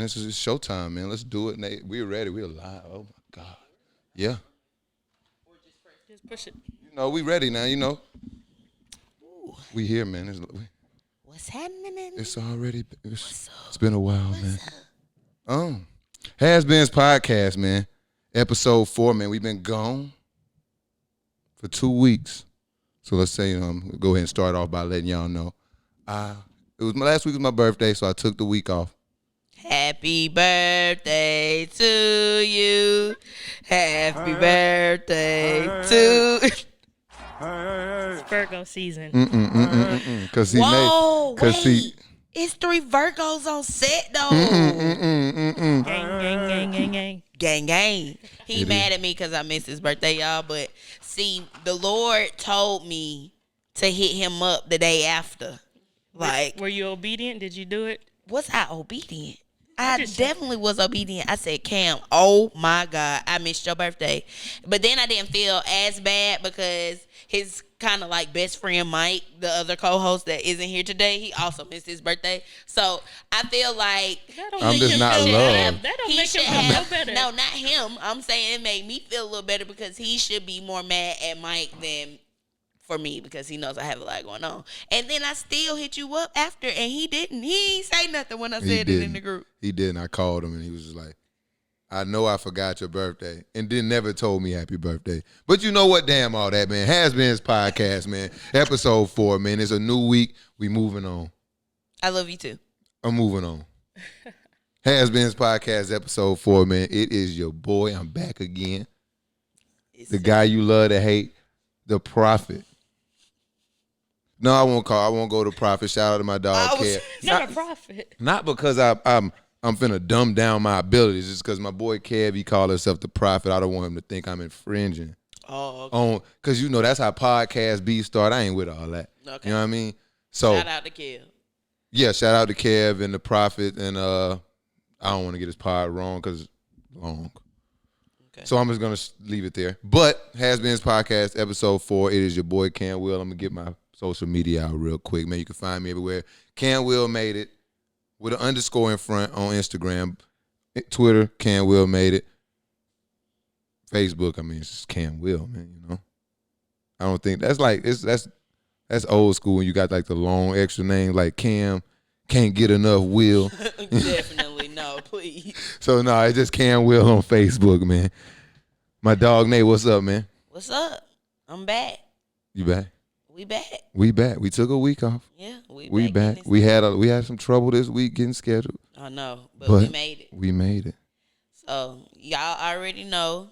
Spencer, it's showtime, man. Let's do it, Nate. We're ready. We're live. Oh, my God. Yeah. Just push it. You know, we ready now, you know. Ooh. We here, man. What's happening? It's already, it's been a while, man. HasBeens Podcast, man. Episode 4, man. We've been gone for 2 weeks. So let's say, go ahead and start off by letting y'all know. Last week was my birthday, so I took the week off. Happy birthday to you. Happy birthday to It's Virgo season. Cause he it's 3 Virgos on set though. Gang. He mad at me because I missed his birthday, y'all. But see, the Lord told me to hit him up the day after. Like, were you obedient? Did you do it? Was I obedient? I definitely was obedient. I said, Cam, oh my God, I missed your birthday. But then I didn't feel as bad because his kind of like best friend Mike, the other co-host that isn't here today, he also missed his birthday. So I feel like I'm just not loved. That don't make him feel better. No, not him. I'm saying it made me feel a little better because he should be more mad at Mike than for me because he knows I have a lot going on. And then I still hit you up after, and he didn't. He ain't say nothing when I said it in the group. He didn't. I called him, and he was just like, I know I forgot your birthday, and then never told me happy birthday. But you know what? Damn all that, man. HasBeens Podcast, man. Episode 4, man. It's a new week. We moving on. I love you, too. I'm moving on. HasBeens Podcast, episode 4, man. It is your boy. I'm back again. The guy you love to hate, the prophet. No, I won't go to prophet. Shout out to my dog, Kev. Not a prophet. Not because I'm finna dumb down my abilities. Just because my boy Kev, he called himself the prophet. I don't want him to think I'm infringing. Oh, okay. Because you know that's how podcast beef start. I ain't with all that. Okay. You know what I mean? So shout out to Kev. Yeah, shout out to Kev and the prophet. And I don't want to get his pod wrong because it's long. Okay. So I'm just gonna leave it there. But HasBeens Podcast, episode 4. It is your boy Cam Will. I'm gonna get my social media out real quick, man. You can find me everywhere. Cam Will made it with an underscore in front on Instagram, Twitter. Cam Will made it. Facebook, I mean, it's just Cam Will, man. You know, I don't think that's like that's old school when you got like the long extra name like Cam. Can't get enough Will. Definitely no, please. So no, it's just Cam Will on Facebook, man. My dog Nate, what's up, man? What's up? I'm back. You back? We back. We back. We took a week off. Yeah, we back. We had some trouble this week getting scheduled. I know, but we made it. We made it. So y'all already know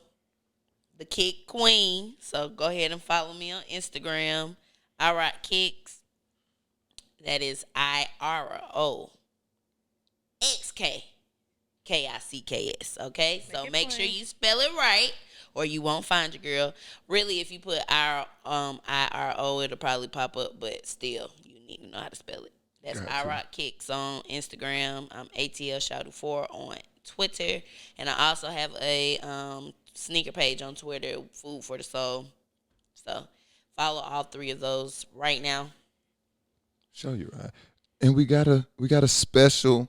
the Kick Queen. So go ahead and follow me on Instagram. I rock kicks. That is IROXK KICKS. Okay, so make sure you spell it right, or you won't find your girl. Really, if you put IRO, it'll probably pop up, but still, you need to know how to spell it. That's I Rock Kicks on Instagram. I'm ATL Shouty 4 on Twitter, and I also have a sneaker page on Twitter, Food for the Soul. So follow all 3 of those right now. Show you right, and we got a special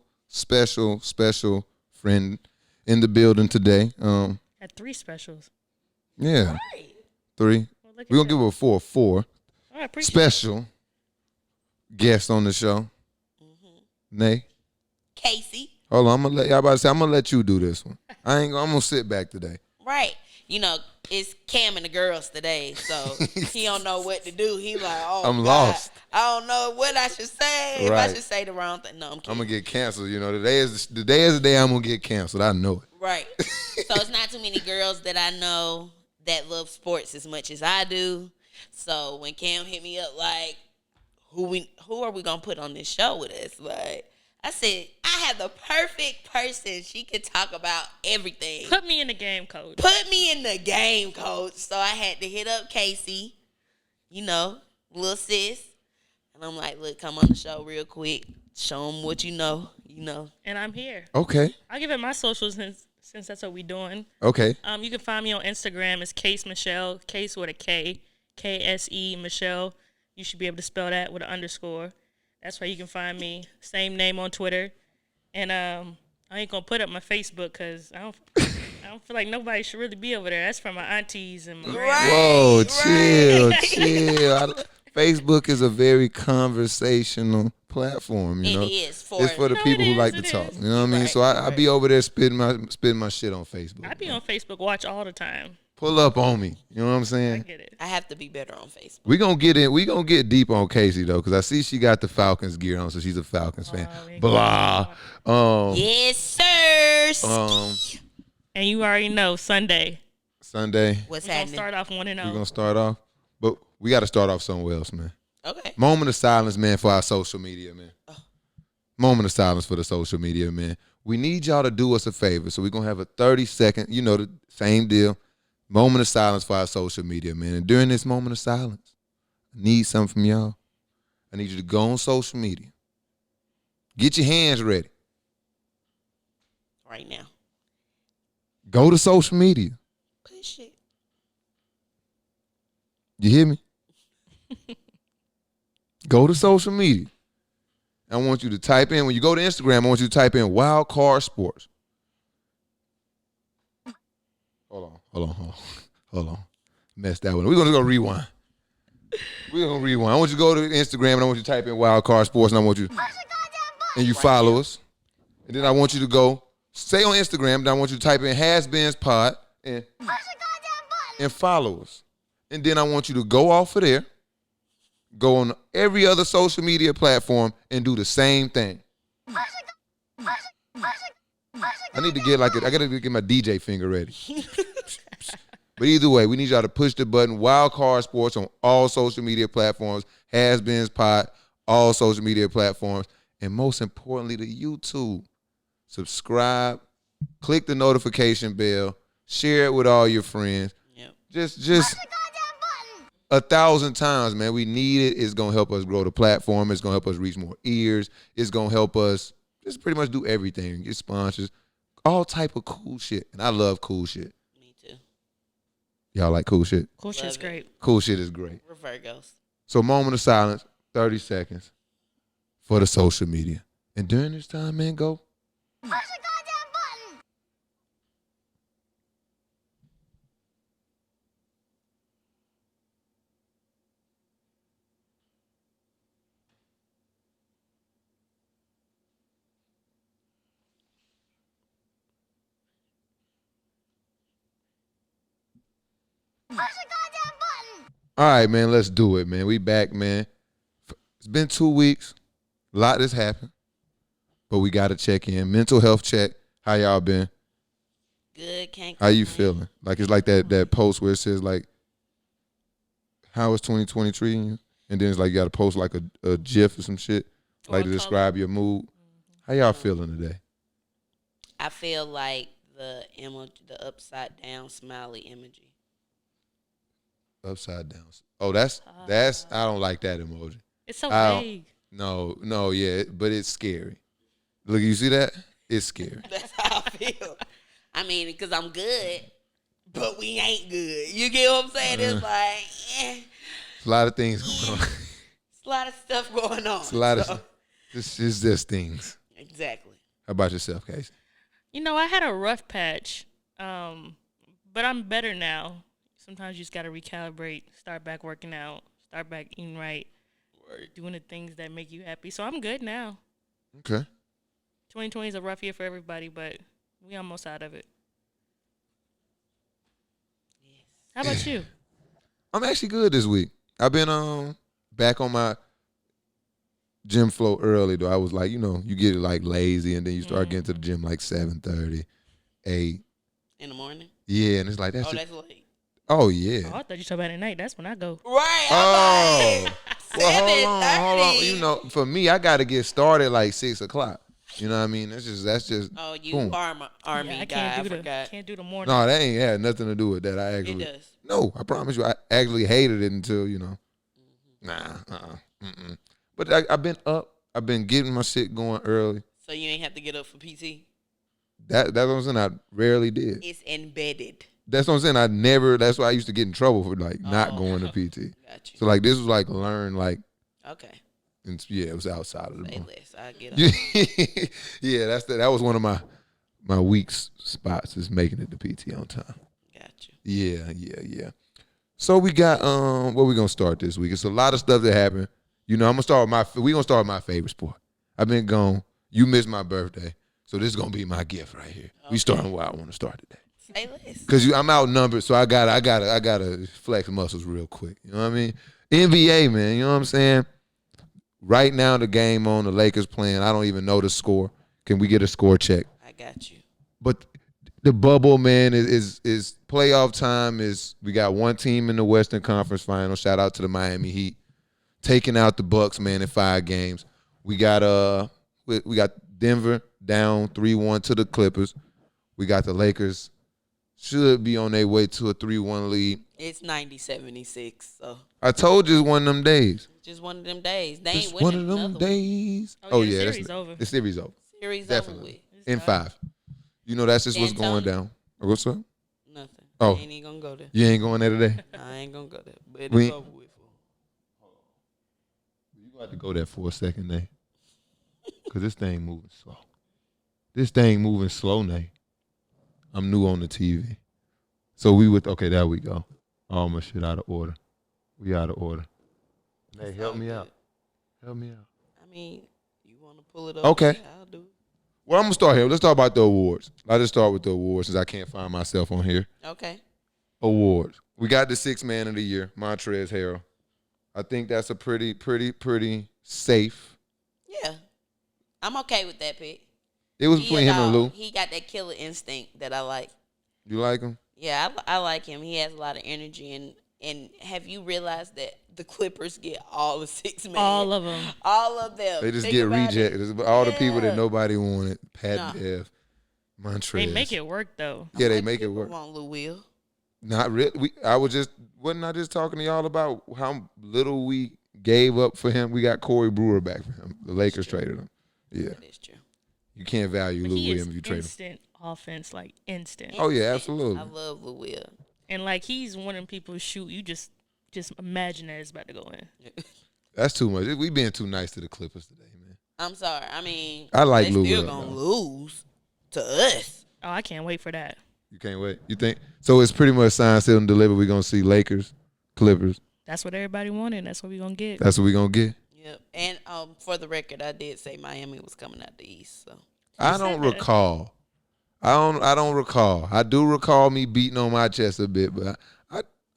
friend in the building today. Had 3 specials. Yeah, Right. 3. Well, We're gonna give her a 4. 4. All right, Special guest on the show. Nay. Kase. Hold on, I'm gonna let you do this one. I'm gonna sit back today. Right. You know, it's Cam and the girls today, so he don't know what to do. He like, oh, I'm God, lost. I don't know what I should say. Right. If I should say the wrong thing. No, I'm kidding. I'm gonna get canceled. You know, today is the day I'm gonna get canceled. I know it. Right. So it's not too many girls that I know that love sports as much as I do. So when Cam hit me up like, who are we gonna put on this show with us? Like, I said, I have the perfect person. She could talk about everything. Put me in the game, coach. Put me in the game, coach. So I had to hit up Kase, you know, little sis. And I'm like, look, come on the show real quick. Show them what you know. And I'm here. Okay. I'll give it my socials since that's what we're doing. Okay. You can find me on Instagram. It's Kase Michelle. Kase with a K. Kse Michelle. You should be able to spell that with an underscore. That's where you can find me. Same name on Twitter. And I'm I ain't gonna put up my Facebook because I don't feel like nobody should really be over there. That's for my aunties and my Whoa, chill. Facebook is a very conversational platform, you know. It is it's for the people who like to talk. You know what I mean? So I be over there spitting my shit on Facebook. I be on Facebook Watch all the time. Pull up on me. You know what I'm saying? I get it. I have to be better on Facebook. We gonna get deep on Kase though, because I see she got the Falcons gear on, so she's a Falcons fan. Blah. Yes, sir. And you already know Sunday. What's We're happening? gonna start off 1-0. We're gonna start off, but we got to start off somewhere else, man. Okay. Moment of silence, man, for our social media, man. Moment of silence for the social media, man. We need y'all to do us a favor, so we're gonna have a 30-second, you know, the same deal. Moment of silence for our social media, man. And during this moment of silence, I need something from y'all. I need you to go on social media. Get your hands ready. Right now. Go to social media. Push it. You hear me? Go to social media. I want you to type in, when you go to Instagram, I want you to type in Wild Card Sports. Hold on. Messed that one. We're going to go rewind. I want you to go to Instagram and I want you to type in Wild Card Sports and I want you and you follow us. And then I want you to go, stay on Instagram, and I want you to type in HasBeens Pod and follow us. And then I want you to go off of there, go on every other social media platform and do the same thing. I need to get I gotta get my DJ finger ready. But either way, we need y'all to push the button, Wild Card Sports on all social media platforms, HasBeens Pod, all social media platforms, and most importantly, the YouTube. Subscribe, click the notification bell, share it with all your friends. Yep. Just 1,000 times, man. We need it. It's gonna help us grow the platform. It's gonna help us reach more ears. It's gonna help us just pretty much do everything. Get sponsors, all type of cool shit. And I love cool shit. Me too. Y'all like cool shit? Cool shit's great. Cool shit is great. We're Virgos. So moment of silence, 30 seconds for the social media. And during this time, man, go. Push the goddamn button. All right, man, let's do it, man. We back, man. It's been 2 weeks. A lot has happened. But we got to check in. Mental health check. How y'all been? Good. Can't How you feeling? Like, it's like that post where it says, like, how is 2020 treating you? And then it's like you got to post, like, a GIF or some shit, like, to describe your mood. How y'all feeling today? I feel like the upside down smiley emoji. Upside down. Oh, that's I don't like that emoji. It's so vague. No, yeah, but it's scary. Look, you see that? It's scary. That's how I feel. I mean, because I'm good, but we ain't good. You get what I'm saying? It's like, a lot of things going on. It's a lot of stuff going on. It's a lot of this is just things. Exactly. How about yourself, Kase? You know, I had a rough patch, but I'm better now. Sometimes you just got to recalibrate, start back working out, start back eating right, doing the things that make you happy. So I'm good now. Okay. 2020 is a rough year for everybody, but we almost out of it. Yes. How about you? I'm actually good this week. I've been back on my gym flow early, though. I was like, you get like lazy, and then you start getting to the gym like 7:30, 8. In the morning? Yeah, and it's like that's late. Oh, yeah. Oh, I thought you were talking about at night. That's when I go. Right. Oh. Well, hold on. For me, I got to get started like 6 o'clock. You know what I mean? That's just. Oh, you boom. Army I guy. I forgot. Can't do the morning. No, that ain't had nothing to do with that. It does. No, I promise you, I actually hated it until, But I've been up. I've been getting my shit going early. So you ain't have to get up for PT? That's what I'm saying. I rarely did. It's embedded. That's what I'm saying. That's why I used to get in trouble for like not going to PT. Gotcha. So like this was like learn like. Okay. And yeah, it was outside of the Say month. less. I get up. Yeah, that was one of my weak spots is making it to PT on time. Gotcha. Yeah. So we got where we gonna start this week? It's a lot of stuff that happened. I'm gonna start with we gonna start with my favorite sport. I've been gone. You missed my birthday, so this is gonna be my gift right here. Okay. We starting where I want to start today. Say less. Cause I'm outnumbered, so I gotta flex muscles real quick. You know what I mean? NBA, man. You know what I'm saying? Right now, the game on, the Lakers playing. I don't even know the score. Can we get a score check? I got you. But the bubble, man, is playoff time. We got one team in the Western Conference Final. Shout out to the Miami Heat, taking out the Bucks, man, in 5 games. We got Denver down 3-1 to the Clippers. We got the Lakers should be on their way to a 3-1 lead. It's 90-76. So I told you it's one of them days. Just one of them days. They It's ain't winning one of them another days. Oh, yeah, the series over. The series over. Series Definitely. over with. In 5. That's just what's going D'Antoni? down. What's up? Nothing. Oh. I ain't even gonna go there. You ain't going there today? I ain't gonna go there. But it's We- over with. You got to go there for a second, Nate. Because this thing moving slow. This thing moving slow, Nate. I'm new on the TV. So okay, there we go. All my shit out of order. We out of order. Nate, help me out. Help me out. I mean, you want to pull it up? Okay. Yeah, I'll do it. Well, I'm going to start here. Let's talk about the awards. I'll just start with the awards since I can't find myself on here. Okay. Awards. We got the 6th man of the year, Montrezl Harrell. I think that's a pretty safe. Yeah. I'm okay with that pick. It was between him and Lou. He got that killer instinct that I like. You like him? Yeah, I like him. He has a lot of energy. And have you realized that the Clippers get all the 6 men? All of them. All of them. They just Think get about rejected. it. All the people that nobody wanted. Pat Bev, Montrezl. They make it work though. Yeah, they White make it people work. Want Lou Will? Not really. Wasn't I just talking to y'all about how little we gave up for him? We got Corey Brewer back for him. The Lakers traded him. Yeah. That is true. You can't value But Lou he Williams is if you trade him. instant offense, like instant. Oh, yeah, absolutely. I love Lou Will. And like he's one of them people who shoot. You just imagine that it's about to go in. That's too much. We being too nice to the Clippers today, man. I'm sorry. I mean, I like Lou they still Will, gonna though. lose to us. Oh, I can't wait for that. You can't wait. You think? So it's pretty much signed, sealed, and delivered. We're going to see Lakers, Clippers. That's what everybody wanted. That's what we're gonna get. That's what we're going to get. Yep. And for the record, I did say Miami was coming out the East. So I don't recall. I don't recall. I do recall me beating on my chest a bit, but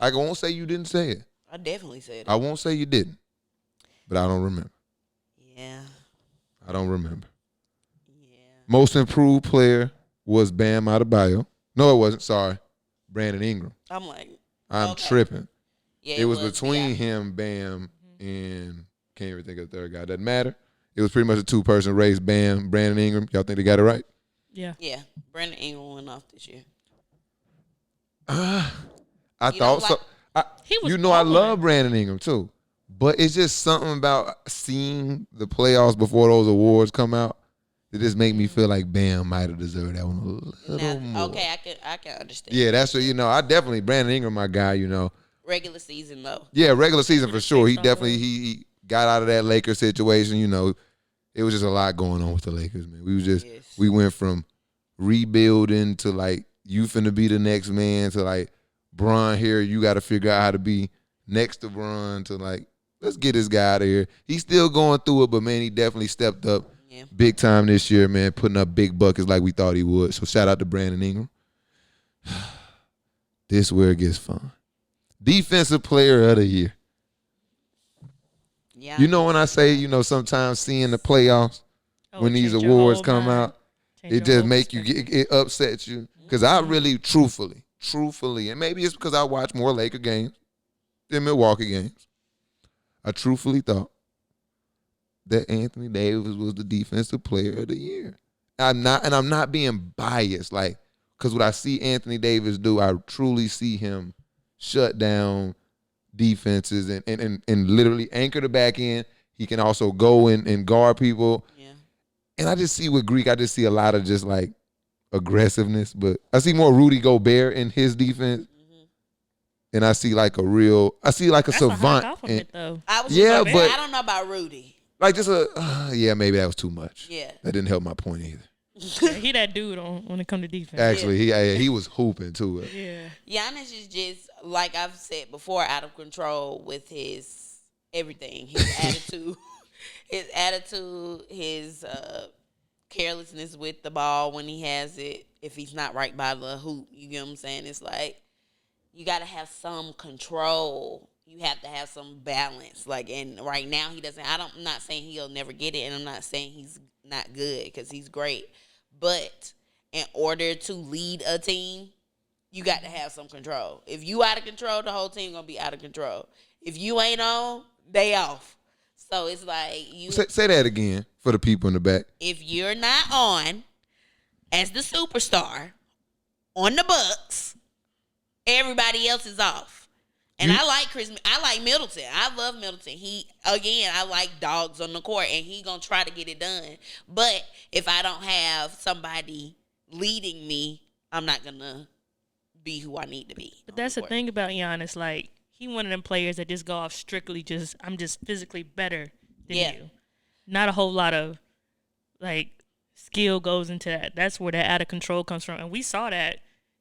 I won't say you didn't say it. I definitely said it. I won't say you didn't, but I don't remember. Yeah. I don't remember. Yeah. Most improved player was Bam Adebayo. No, it wasn't. Sorry, Brandon Ingram. I'm like, I'm okay. tripping. Yeah, It was between yeah. him, Bam, and can't even think of the third guy. Doesn't matter. It was pretty much a 2-person race. Bam, Brandon Ingram. Y'all think they got it right? Yeah. Yeah. Brandon Ingram went off this year. I You thought don't so. He was I balling. love Brandon Ingram too, but it's just something about seeing the playoffs before those awards come out that just make me feel like Bam might have deserved that one a little more. Okay, I can understand. Yeah, that's what I definitely Brandon Ingram, my guy. Regular season though. Yeah, regular season for sure. He Based off definitely of- he got out of that Lakers situation. It was just a lot going on with the Lakers, man. We went from rebuilding to like you finna be the next man to like Bron here. You got to figure out how to be next to Bron to like let's get this guy out of here. He's still going through it, but man, he definitely stepped up big time this year, man. Putting up big buckets like we thought he would. So shout out to Brandon Ingram. This where it gets fun. Defensive player of the year. Yeah. When I say, sometimes seeing the playoffs, Oh, when these change your awards whole come mind. out, Change it your just whole make you perspective. it upsets you. Because I really, truthfully, and maybe it's because I watch more Laker games than Milwaukee games, I truthfully thought that Anthony Davis was the defensive player of the year. I'm not being biased, because what I see Anthony Davis do, I truly see him shut down defenses and literally anchor the back end. He can also go and guard people. Yeah. And I just see with Greek, I just see a lot of just like aggressiveness, but I see more Rudy Gobert in his defense. And I see like a That's savant. a high compliment, though. I was Yeah, I don't know about Rudy. Like just maybe that was too much. Yeah. That didn't help my point either. Yeah, he that dude when it come to defense. Actually, he was hooping too. Yeah. Giannis is just, like I've said before, out of control with his everything. His attitude, his carelessness with the ball when he has it, if he's not right by the hoop. You get what I'm saying? It's like you got to have some control. You have to have some balance. Like, and right now he doesn't. I'm not saying he'll never get it, and I'm not saying he's not good because he's great. But in order to lead a team, you got to have some control. If you out of control, the whole team gonna be out of control. If you ain't on, they off. So it's like you say that again for the people in the back. If you're not on as the superstar on the Bucks, everybody else is off. And I like Middleton. I love Middleton. I like dogs on the court, and he gonna try to get it done. But if I don't have somebody leading me, I'm not gonna be who I need to be. But that's the thing about Giannis. Like, he one of them players that just go off strictly I'm just physically better than you. Not a whole lot of, like, skill goes into that. That's where that out of control comes from. And we saw that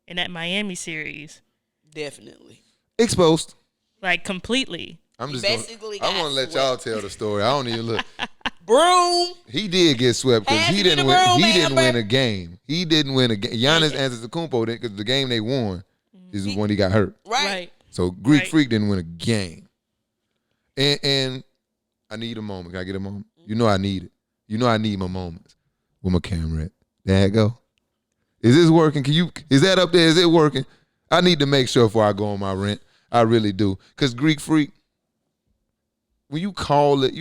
in that Miami series. Definitely. Exposed. Like, completely. I want to let y'all tell the story. I don't even look. Broom. He did get swept because he didn't win a game. He didn't win a game. Giannis Antetokounmpo didn't, because the game they won is when he got hurt. Right. So Greek Freak didn't win a game. And I need a moment. Can I get a moment? You know I need it. You know I need my moments. Where my camera at? There it go. Is this working? Is that up there? Is it working? I need to make sure before I go on my rant. I really do. Because Greek Freak, when you call it,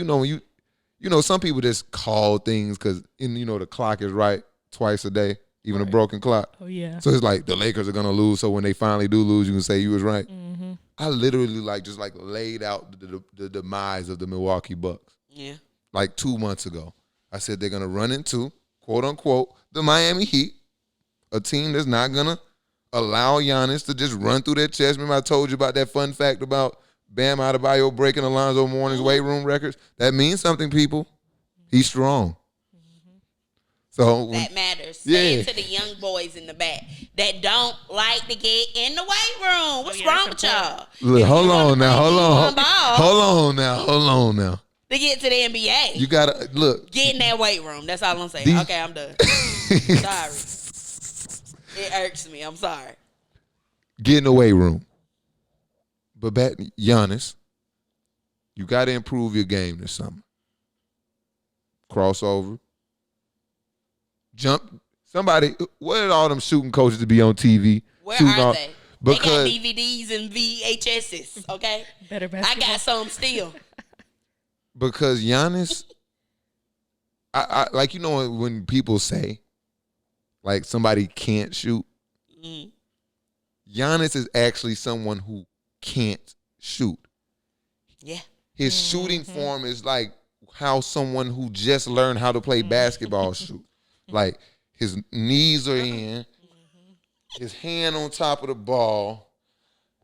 some people just call things because, the clock is right twice a day, even a broken clock. Oh, yeah. So it's like the Lakers are going to lose, so when they finally do lose, you can say you was right. Mm-hmm. I literally just laid out the demise of the Milwaukee Bucks. Yeah. Like 2 months ago. I said they're going to run into, quote unquote, the Miami Heat, a team that's not going to allow Giannis to just run through their chest. Remember I told you about that fun fact about Bam Adebayo breaking Alonzo Mourning's weight room records? That means something, people. He's strong. So that matters. Say it to the young boys in the back that don't like to get in the weight room. What's wrong with y'all? Look, hold on now. To get to the NBA, you gotta look. Get in that weight room. That's all I'm saying. Okay, I'm done. Sorry. It irks me. I'm sorry. Get in the weight room. But back Giannis, you got to improve your game this summer. Crossover. Jump. Somebody, where did all them shooting coaches to be on TV? Where are they? They got DVDs and VHSs, okay? Better basketball. I got some still. Because Giannis, I like, when people say, like, somebody can't shoot, Giannis is actually someone who can't shoot. Yeah. His shooting form is like how someone who just learned how to play basketball shoot. Like, his knees are in, his hand on top of the ball,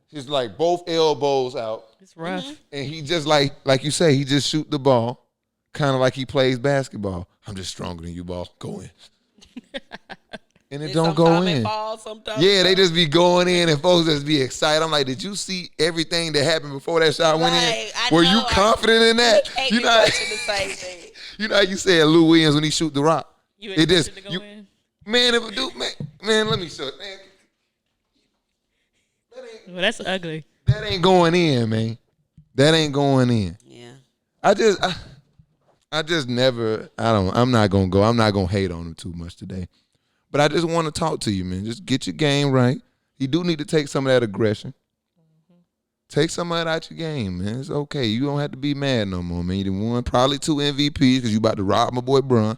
his, like, both elbows out. It's rough. And he just, like you say, he just shoot the ball, kind of like he plays basketball. I'm just stronger than you, ball. Go in. And it don't go in. Yeah, they just be going in and folks just be excited. I'm like, did you see everything that happened before that shot went in? Were you confident in that? You know, the same thing. You know how you said Lou Williams when he shoot the rock? It just to go in? Man, if a dude, man, let me show it. Man, well, that's ugly. That ain't going in, man. That ain't going in. Yeah. I just never. I'm not gonna hate on him too much today. But I just want to talk to you, man. Just get your game right. You do need to take some of that aggression. Take some of that out your game, man. It's okay. You don't have to be mad no more, man. You done won probably 2 MVPs because you about to rob my boy Bron.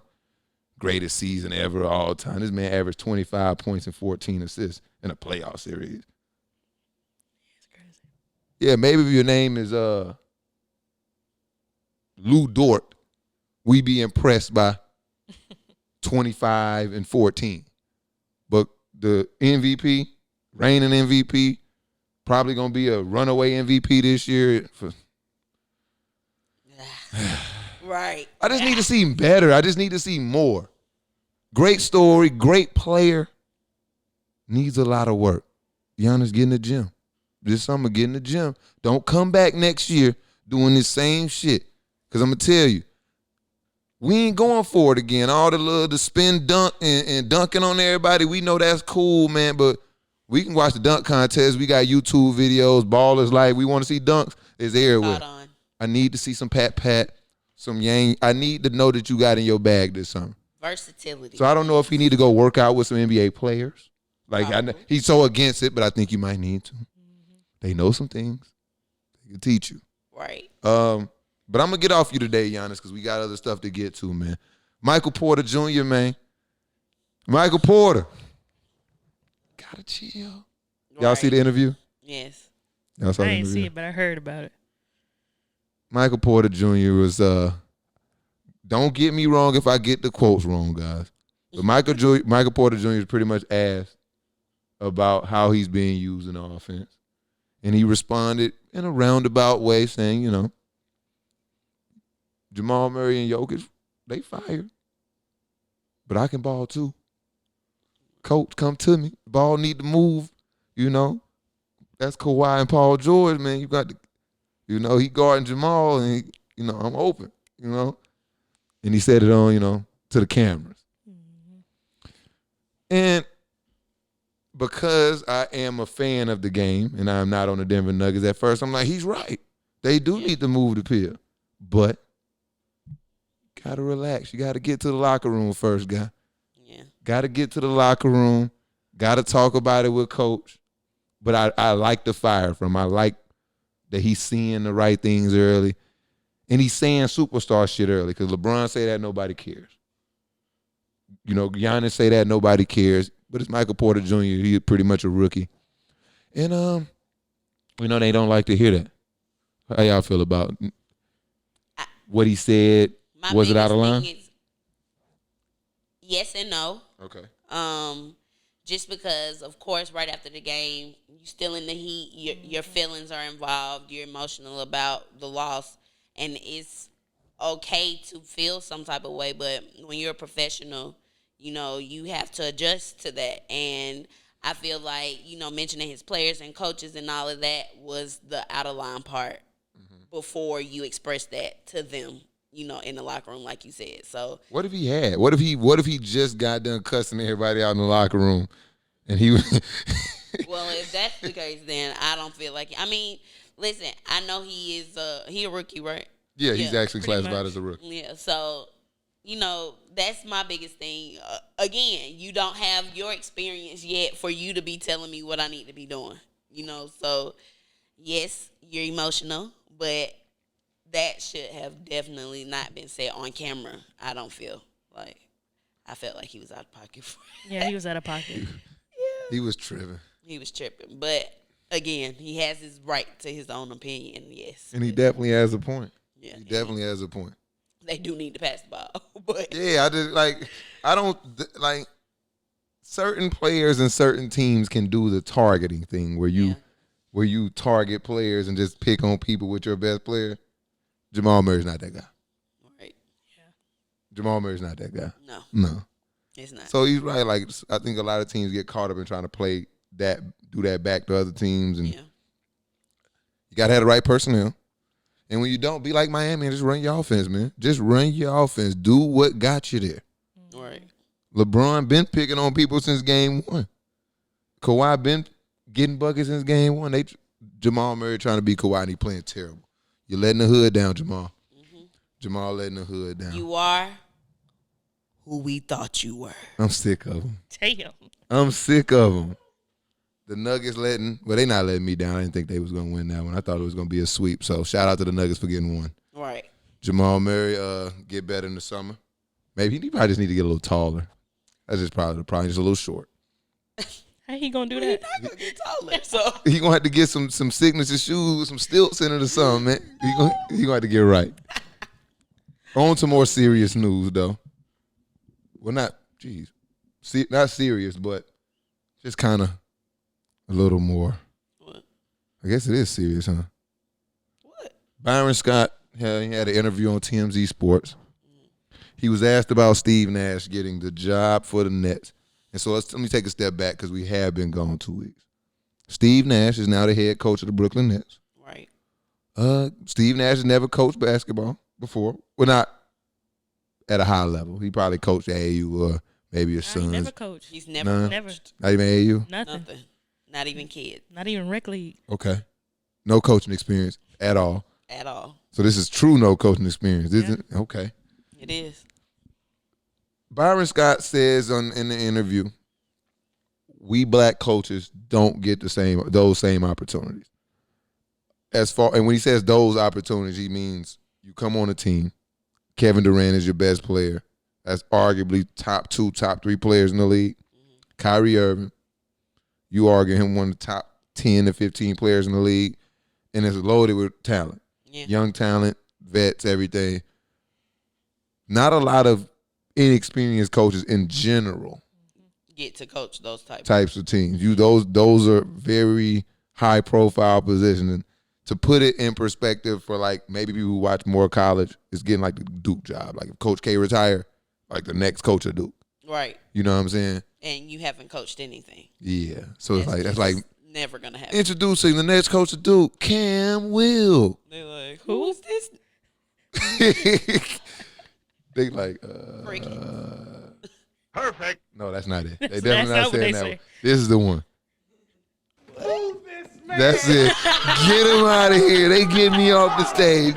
Greatest season ever of all time. This man averaged 25 points and 14 assists in a playoff series. It's crazy. Yeah, maybe if your name is Lou Dort, we be impressed by 25 and 14. But the MVP, reigning MVP, probably going to be a runaway MVP this year. Right. I just need to see better. I just need to see more. Great story, great player. Needs a lot of work. Giannis, get in the gym. This summer, get in the gym. Don't come back next year doing this same shit. Because I'm going to tell you, we ain't going for it again. All the spin dunk and dunking on everybody, we know that's cool, man. But we can watch the dunk contest. We got YouTube videos, Ballers Life. We want to see dunks. It's everywhere. I need to see some pat, some yang. I need to know that you got in your bag this summer. Versatility. So I don't know if he need to go work out with some NBA players. Like he's so against it, but I think you might need to. They know some things. They can teach you. Right. But I'm gonna get off you today, Giannis, because we got other stuff to get to, man. Michael Porter Jr., man. Michael Porter. Gotta chill. Y'all see the interview? Yes. Y'all saw I the didn't interview? see it, but I heard about it. Michael Porter Jr. was don't get me wrong if I get the quotes wrong, guys. But Michael Porter Jr. is pretty much asked about how he's being used in the offense. And he responded in a roundabout way saying, you know, Jamal Murray and Jokic, they fired. But I can ball too. Coach, come to me. Ball need to move, you know. That's Kawhi and Paul George, man. You got to, you know, he guarding Jamal and, he, you know, I'm open, you know. And he said it on, you know, to the cameras. Mm-hmm. And because I am a fan of the game and I'm not on the Denver Nuggets, at first I'm like, he's right. They do need to move the pill. But got to relax. You got to get to the locker room first, guy. Yeah. Got to get to the locker room. Got to talk about it with coach. But I like the fire from him. I like that he's seeing the right things early. And he's saying superstar shit early because LeBron say that nobody cares. You know, Giannis say that nobody cares. But it's Michael Porter Jr. He's pretty much a rookie. And, you know, they don't like to hear that. How y'all feel about what he said? Was it out of line? Yes and no. Okay. Just because, of course, right after the game, you still in the heat. Your feelings are involved. You're emotional about the loss. And it's okay to feel some type of way. But when you're a professional, you know, you have to adjust to that. And I feel like, you know, mentioning his players and coaches and all of that was the out of line part before you express that to them, you know, in the locker room, like you said. So what if he had? What if he just got done cussing everybody out in the locker room and he was Well, if that's the case, then I don't feel like I mean, listen, I know he is he a rookie, right? Yeah, he's actually classified as a rookie. Yeah, so you know, that's my biggest thing. Again, you don't have your experience yet for you to be telling me what I need to be doing. You know, so yes, you're emotional, but that should have definitely not been said on camera. I don't feel like I felt like he was out of pocket. Yeah, he was out of pocket. Yeah, he was tripping. He was tripping, but again, he has his right to his own opinion. Yes, and he definitely has a point. Yeah, he definitely has a point. They do need to pass the ball, but yeah, I don't like certain players and certain teams can do the targeting thing where you target players and just pick on people with your best player. Jamal Murray's not that guy. Right. Yeah. Jamal Murray's not that guy. No. It's not. So he's right. Like I think a lot of teams get caught up in trying to play that, do that back to other teams, and you gotta have the right personnel. And when you don't, be like Miami and just run your offense, man. Just run your offense. Do what got you there. Right. LeBron been picking on people since game one. Kawhi been getting buckets since game one. Jamal Murray trying to be Kawhi and he playing terrible. You're letting the hood down, Jamal. Mm-hmm. Jamal letting the hood down. You are who we thought you were. I'm sick of them. Damn. I'm sick of them. The Nuggets they not letting me down. I didn't think they was going to win that one. I thought it was going to be a sweep. So shout out to the Nuggets for getting one. Right. Jamal Murray get better in the summer. Maybe he probably just need to get a little taller. That's just probably just a little short. How he gonna do that? He's not gonna get taller. So he gonna have to get some signature shoes with some stilts in it or something, man. He gonna have to get right. On to more serious news though. Well, not serious, but just kind of a little more. What? I guess it is serious, huh? What? Byron Scott he had an interview on TMZ Sports. He was asked about Steve Nash getting the job for the Nets. And so let me take a step back because we have been gone 2 weeks. Steve Nash is now the head coach of the Brooklyn Nets. Right. Steve Nash has never coached basketball before. Well, not at a high level. He probably coached AAU or maybe his sons. He never coached. He's never Never. Not even AAU? Nothing. Not even kids. Not even rec league. Okay. No coaching experience at all. At all. So this is true no coaching experience, isn't it? Okay. It is. Byron Scott says in the interview, we black coaches don't get those same opportunities. And when he says those opportunities, he means you come on a team. Kevin Durant is your best player. That's arguably top 2, top 3 players in the league. Kyrie Irving, you argue him one of the top 10 to 15 players in the league, and it's loaded with talent. Yeah. Young talent, vets, everything. Not a lot of inexperienced coaches in general get to coach those types of teams. Those are very high profile positions. And to put it in perspective for like maybe people who watch more college, it's getting like the Duke job. Like if Coach K retire, like the next coach of Duke. Right. You know what I'm saying? And you haven't coached anything. Yeah. So that's like never gonna happen. Introducing the next coach of Duke, Cam Will. They're like, who's this? They like Perfect. No, that's not it. They That's definitely not not what saying they that say. one. This is the one. Who's this man? That's it. Get him out of here. They get me off the stage.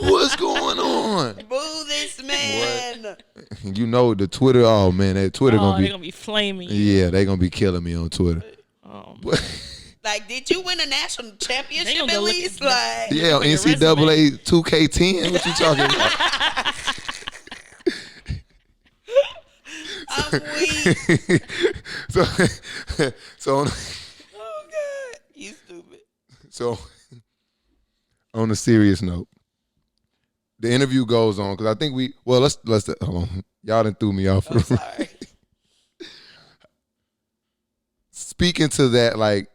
What's going on? Boo this man. You know the Twitter. Oh man, that Twitter They're gonna be. gonna be flaming. You. Yeah, they gonna be killing me on Twitter. Like, did you win a national They championship gonna at go look least? at- Like, Yeah, on your NCAA 2K10. What you talking about? I'm weak. so Oh God, you stupid. So, on a serious note, the interview goes on because I think let's hold on. Y'all done threw me off. I'm sorry. Speaking to that, like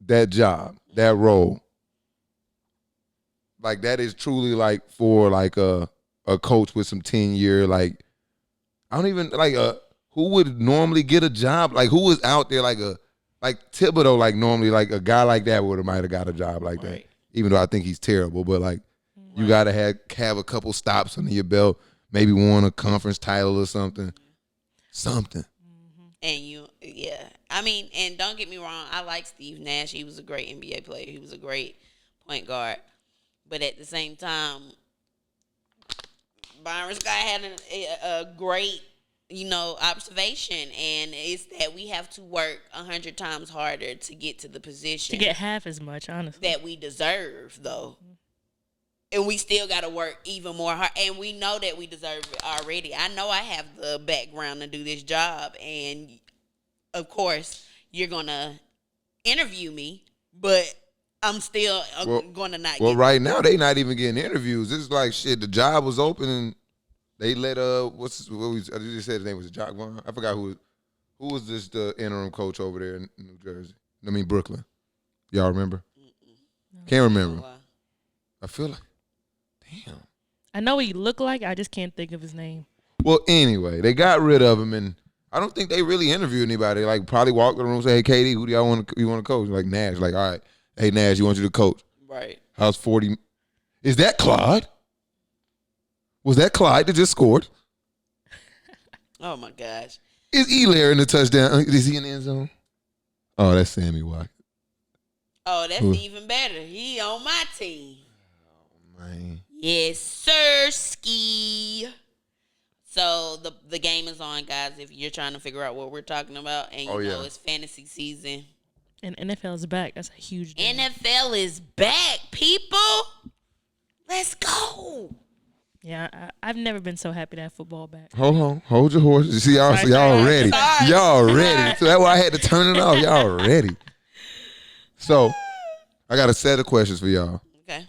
that job, that role, like that is truly like for like a coach with some tenure. Like I don't even like who would normally get a job? Like who was out there like Thibodeau? Like normally like a guy like that might have got a job like that. Right. Even though I think he's terrible, but like you gotta have a couple stops under your belt, maybe won a conference title or something. And I mean, and don't get me wrong, I like Steve Nash. He was a great NBA player. He was a great point guard. But at the same time, Byron Scott had a great, observation, and it's that we have to work 100 times harder to get to the position To get half as much, honestly. that we deserve, though. And we still got to work even more hard. And we know that we deserve it already. I know I have the background to do this job. And, of course, you're going to interview me. But I'm still going to not Well, right now, they not even getting interviews. It's like, shit, the job was open and they let, I just said his name was Jock Vaughn. I forgot who was this the interim coach over there in New Jersey. Brooklyn. Y'all remember? Can't remember. I feel like, damn. I know what he looked like. I just can't think of his name. Well, anyway, they got rid of him, and I don't think they really interviewed anybody. Like, probably walked in the room and say, "Hey, KD, who do y'all want to coach?" Like Nash, like, all right, hey Nash, you want you to coach? Right. How's 40? Is that Clyde? Was that Clyde that just scored? Oh, my gosh. Is Elaire in the touchdown? Is he in the end zone? Oh, that's Sammy Watkins. Oh, that's even better. He on my team. Man. Yes, sir, ski. So the game is on, guys. If you're trying to figure out what we're talking about, and you know it's fantasy season, and NFL is back. That's a huge deal. NFL is back, people. Let's go. Yeah, I've never been so happy to have football back. Hold on, hold your horses. You see, y'all ready. Sorry. Y'all ready. So that's why I had to turn it off. Y'all ready. So I got a set of questions for y'all. Okay.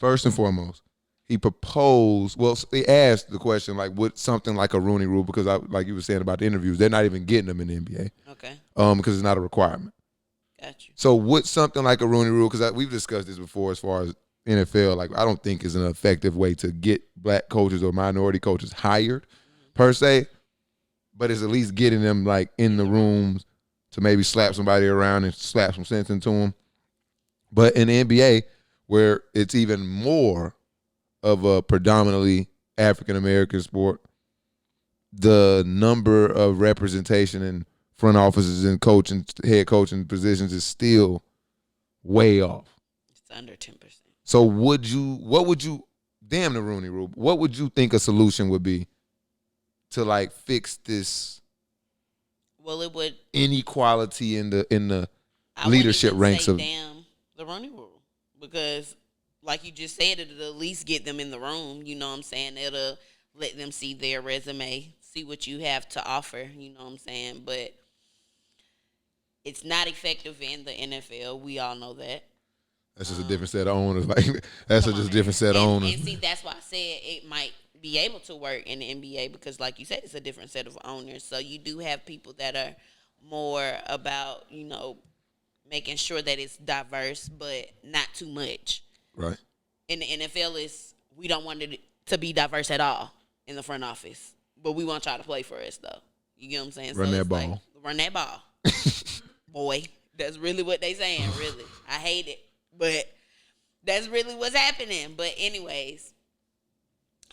First and foremost, he proposed. Well, they asked the question like, "What something like a Rooney Rule?" Because like you were saying about the interviews, they're not even getting them in the NBA. Okay. Because it's not a requirement. Got you. So, what's something like a Rooney Rule? Because we've discussed this before, as far as NFL, like I don't think is an effective way to get black coaches or minority coaches hired per se, but it's at least getting them like in the rooms to maybe slap somebody around and slap some sense into them. But in the NBA, where it's even more of a predominantly African-American sport, the number of representation in front offices and coaching, head coaching positions is still way off. It's under 10%. So damn the Rooney Rule, what would you think a solution would be to like fix this Well, it would inequality in the I leadership wouldn't even ranks say of damn the Rooney Rule, because like you just said, it'll at least get them in the room. You know what I'm saying? It'll let them see their resume, see what you have to offer. You know what I'm saying? But it's not effective in the NFL. We all know that. That's just a different set of owners. Like that's just a different set of owners. And see, that's why I said it might be able to work in the NBA, because, like you said, it's a different set of owners. So you do have people that are more about, making sure that it's diverse, but not too much. Right. In the NFL, we don't want it to be diverse at all in the front office, but we want y'all to play for us, though. You get what I'm saying? Run that ball. Like, run that ball. Boy, that's really what they saying, really. I hate it, but that's really what's happening. But anyways,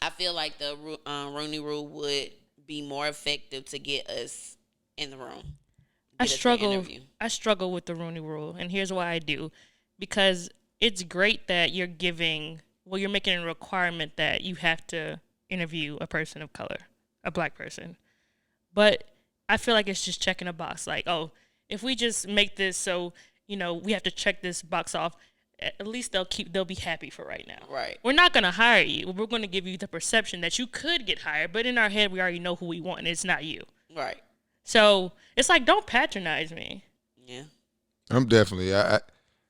I feel like the Rooney Rule would be more effective to get us in the room. I struggle with the Rooney Rule, and here's why I do. Because it's great that you're making a requirement that you have to interview a person of color, a black person. But I feel like it's just checking a box. Like, oh, if we just make this so, we have to check this box off, at least they'll be happy for right now. Right. We're not going to hire you. We're going to give you the perception that you could get hired, but in our head, we already know who we want, and it's not you. Right. So it's like, don't patronize me. Yeah. I'm definitely.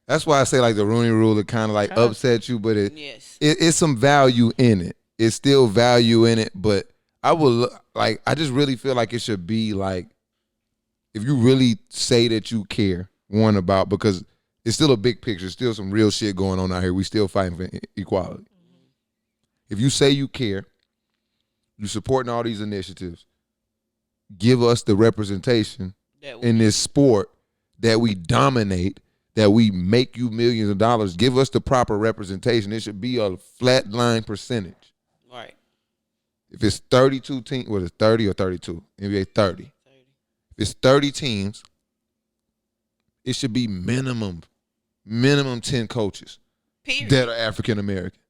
That's why I say like the Rooney Rule, it kind of like upsets you, but it's some value in it. It's still value in it, but I just really feel like it should be like, if you really say that you care, because it's still a big picture, still some real shit going on out here. We still fighting for equality. Mm-hmm. If you say you care, you supporting all these initiatives, give us the representation in this sport that we dominate, that we make you millions of dollars. Give us the proper representation. It should be a flat line percentage. Right. If it's 32 teams, what is it, 30 or 32? NBA 30. If it's 30 teams, it should be minimum 10 coaches that are African American.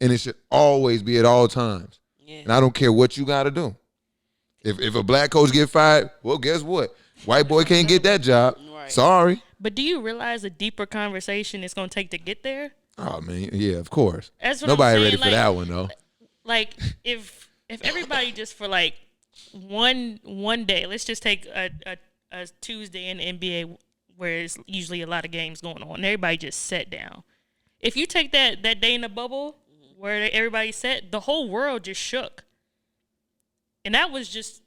And it should always be at all times. Yeah. And I don't care what you got to do. If a black coach get fired, well, guess what? White boy can't get that job. Right. Sorry. But do you realize the deeper conversation it's going to take to get there? Oh, man, yeah, of course. That's what Nobody I'm ready for that one, though. Like, if everybody just for, like, one day, let's just take a Tuesday in the NBA where there's usually a lot of games going on, everybody just sat down. If you take that day in the bubble where everybody sat, the whole world just shook. And that was just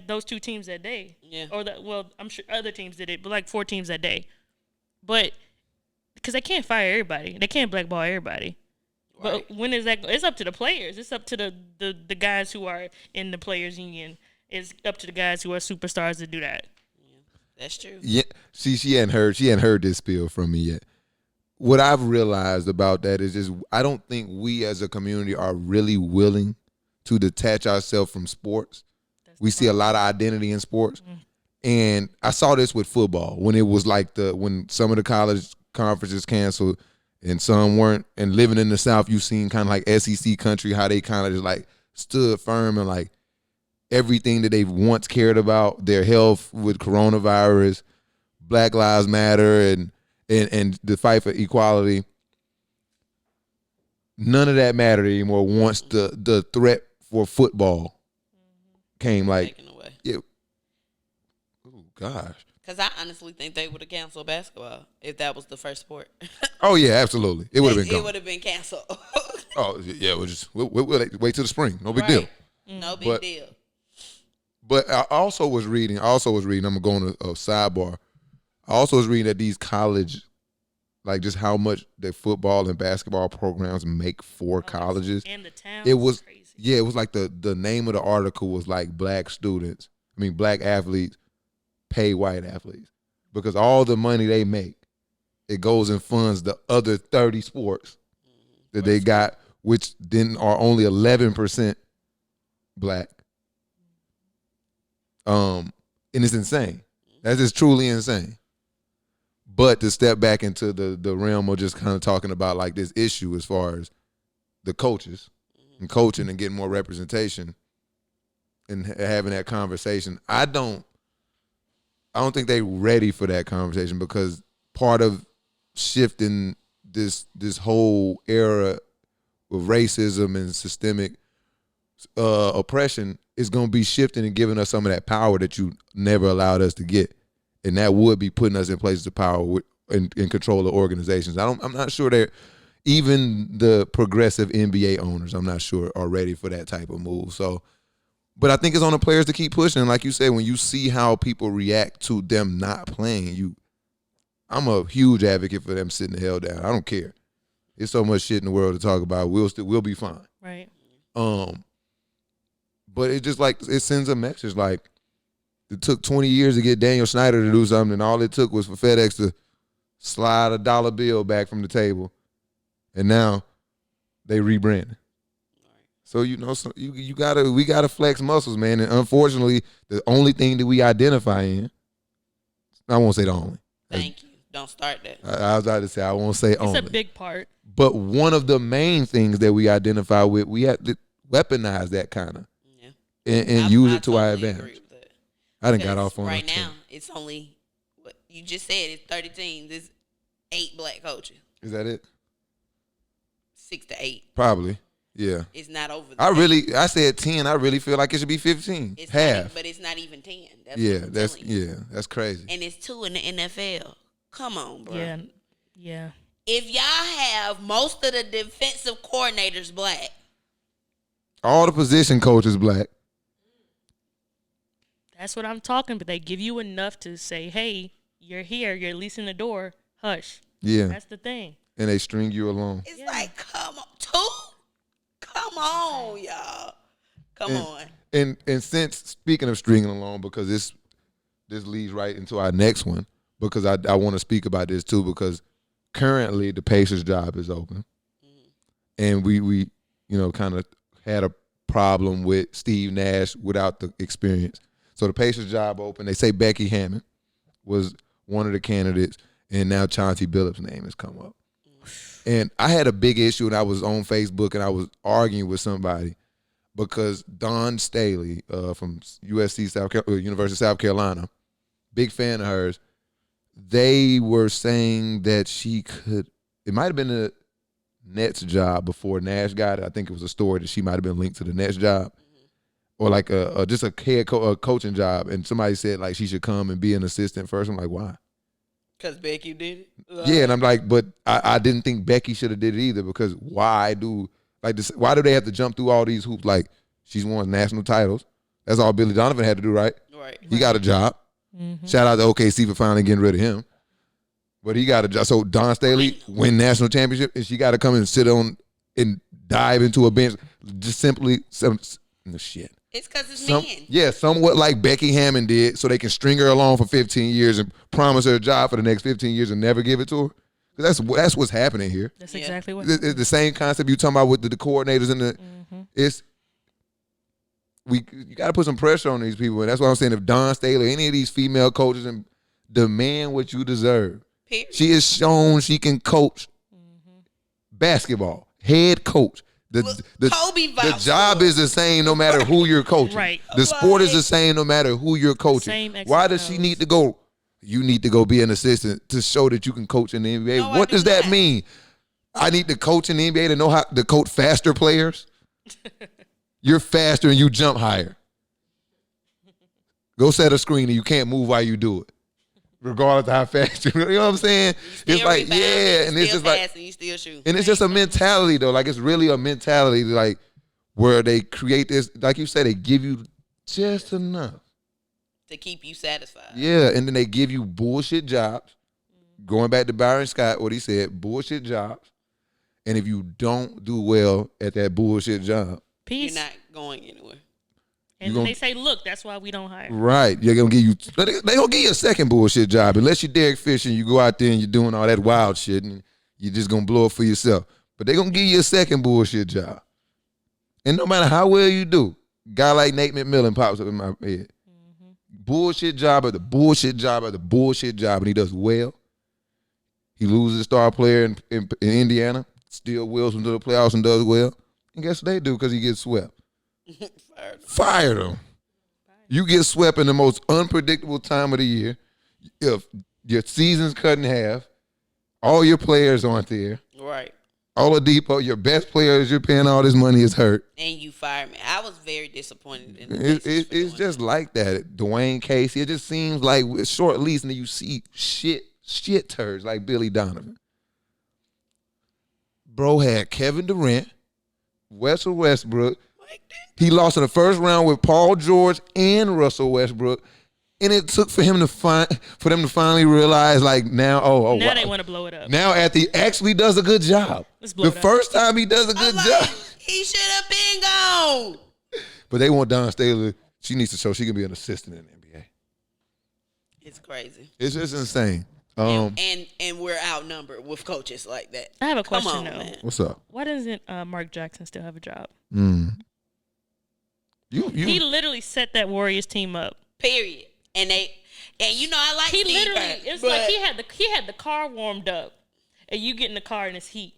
those two teams that day. Yeah. I'm sure other teams did it, but like 4 teams that day. But because they can't fire everybody, they can't blackball everybody. Right. But when is that? It's up to the players. It's up to the guys who are in the players' union. It's up to the guys who are superstars to do that. Yeah, that's true. Yeah. See, she hadn't heard this spiel from me yet. What I've realized about that is just I don't think we as a community are really willing to detach ourselves from sports. We see a lot of identity in sports. Mm-hmm. And I saw this with football when it was like when some of the college conferences canceled and some weren't. And living in the South, you've seen kind of like SEC country, how they kind of just like stood firm and like everything that they've once cared about, their health with coronavirus, Black Lives Matter, and the fight for equality. None of that mattered anymore once the threat for football came. Like, taken away. Yeah. Oh gosh. Because I honestly think they would have canceled basketball if that was the first sport. Oh yeah, absolutely. It would have been gone. It would have been canceled. Oh yeah, we'll wait till the spring. No big deal. No big deal. But I also was reading. I'm going to a sidebar. I also was reading that these college like just how much the football and basketball programs make for colleges. And the town. It was crazy. Yeah, it was like the name of the article was like black athletes pay white athletes because all the money they make, it goes and funds the other 30 sports that they got, which then are only 11% black. And it's insane. That's just truly insane. But to step back into the realm of just kind of talking about like this issue as far as the coaches and coaching and getting more representation and having that conversation, I don't think they're ready for that conversation because part of shifting this whole era of racism and systemic oppression is going to be shifting and giving us some of that power that you never allowed us to get. And that would be putting us in places of power and control of organizations. I'm not sure that even the progressive NBA owners, I'm not sure, are ready for that type of move. So, but I think it's on the players to keep pushing. Like you said, when you see how people react to them not playing, I'm a huge advocate for them sitting the hell down. I don't care. There's so much shit in the world to talk about. We'll be fine. Right. But it just like it sends a message like it took 20 years to get Daniel Snyder to do something, and all it took was for FedEx to slide a dollar bill back from the table, and now they rebranded. So we gotta flex muscles, man. And unfortunately, the only thing that we identify in, I won't say the only. Thank you. Don't start that. I was about to say I won't say only. It's a big part. But one of the main things that we identify with, we have to weaponize that kind of and use it to our advantage. I done got off on right now. It's only what you just said. It's 30 teams. It's 8 black coaches. Is that it? 6 to 8. Probably. Yeah. It's not over. I said 10. I really feel like it should be 15. It's half. But it's not even 10. That's crazy. And it's 2 in the NFL. Come on, bro. Yeah. If y'all have most of the defensive coordinators black, all the position coaches black. That's what I'm talking about. They give you enough to say, hey, you're here. You're at least in the door. Hush. Yeah. That's the thing. And they string you along. It's like, come on. 2? Come on, y'all. Come on. And since, speaking of stringing along, because this leads right into our next one, because I want to speak about this too, because currently the Pacers job is open. And we kind of had a problem with Steve Nash without the experience. So the Pacers job open. They say Becky Hammond was one of the candidates, and now Chauncey Billups' name has come up. And I had a big issue, and I was on Facebook, and I was arguing with somebody because Dawn Staley from University of South Carolina, big fan of hers, they were saying that she could – it might have been a Nets job before Nash got it. I think it was a story that she might have been linked to the Nets job. Or like just a head coaching job, and somebody said like she should come and be an assistant first. I'm like, why? Because Becky did it. Yeah, and I'm like, but I didn't think Becky should have did it either because why do they have to jump through all these hoops? Like she's won national titles. That's all Billy Donovan had to do, right? Right. He got a job. Mm-hmm. Shout out to OKC for finally getting rid of him. But he got a job. So Dawn Staley win national championship, and she got to come and sit on and dive into a bench, just simply shit. It's because it's men. Yeah, somewhat like Becky Hammond did, so they can string her along for 15 years and promise her a job for the next 15 years and never give it to her. That's what's happening here. That's exactly what. It's the same concept you talking about with the coordinators and the. Mm-hmm. You got to put some pressure on these people, and that's why I'm saying if Dawn Staley, any of these female coaches, and demand what you deserve. Period. She has shown she can coach basketball, head coach. The job is the same no matter who you're coaching. Right. The sport is the same no matter who you're coaching. Why does she need to go? You need to go be an assistant to show that you can coach in the NBA. No, what does that mean? I need to coach in the NBA to know how to coach faster players? You're faster and you jump higher. Go set a screen and you can't move while you do it. Regardless of how fast you know what I'm saying? It's like, yeah, and it's just like, and you still shoot. And it's just a mentality though. Like it's really a mentality like where they create this, like you said, they give you just enough to keep you satisfied. Yeah, and then they give you bullshit jobs. going back to Byron Scott, what he said, bullshit jobs. And if you don't do well at that bullshit job, peace. You're not going anywhere. And then they say, look, that's why we don't hire. Right. They're going to give you, they going to give you a second bullshit job. Unless you're Derek Fisher and you go out there and you're doing all that wild shit and you're just going to blow it for yourself. But they're going to give you a second bullshit job. And no matter how well you do, guy like Nate McMillan pops up in my head. Mm-hmm. Bullshit job at the bullshit job at the bullshit job, and he does well. He loses a star player in Indiana, still wills into the playoffs and does well. And guess what they do because he gets swept? Fired him. You get swept in the most unpredictable time of the year. If your season's cut in half, all your players aren't there. Right. Oladipo, your best players you're paying all this money is hurt. And you fired me. I was very disappointed in it's just like that. Dwayne Kase, it just seems like with short lease and then you see shit turds like Billy Donovan. Bro had Kevin Durant, Russell Westbrook. He lost in the first round with Paul George and Russell Westbrook. And it took for them to finally realize, like, now wow. They want to blow it up. Now actually does a good job. Let's blow it up. The first time he does a good job. He should have been gone. But they want Dawn Staley. She needs to show she can be an assistant in the NBA. It's crazy. It's just insane. And we're outnumbered with coaches like that. I have a question, though. Man. What's up? Why doesn't Mark Jackson still have a job? He literally set that Warriors team up. Period. And you know I like he Steve literally Nash, it's like he had the car warmed up and you get in the car and it's heat.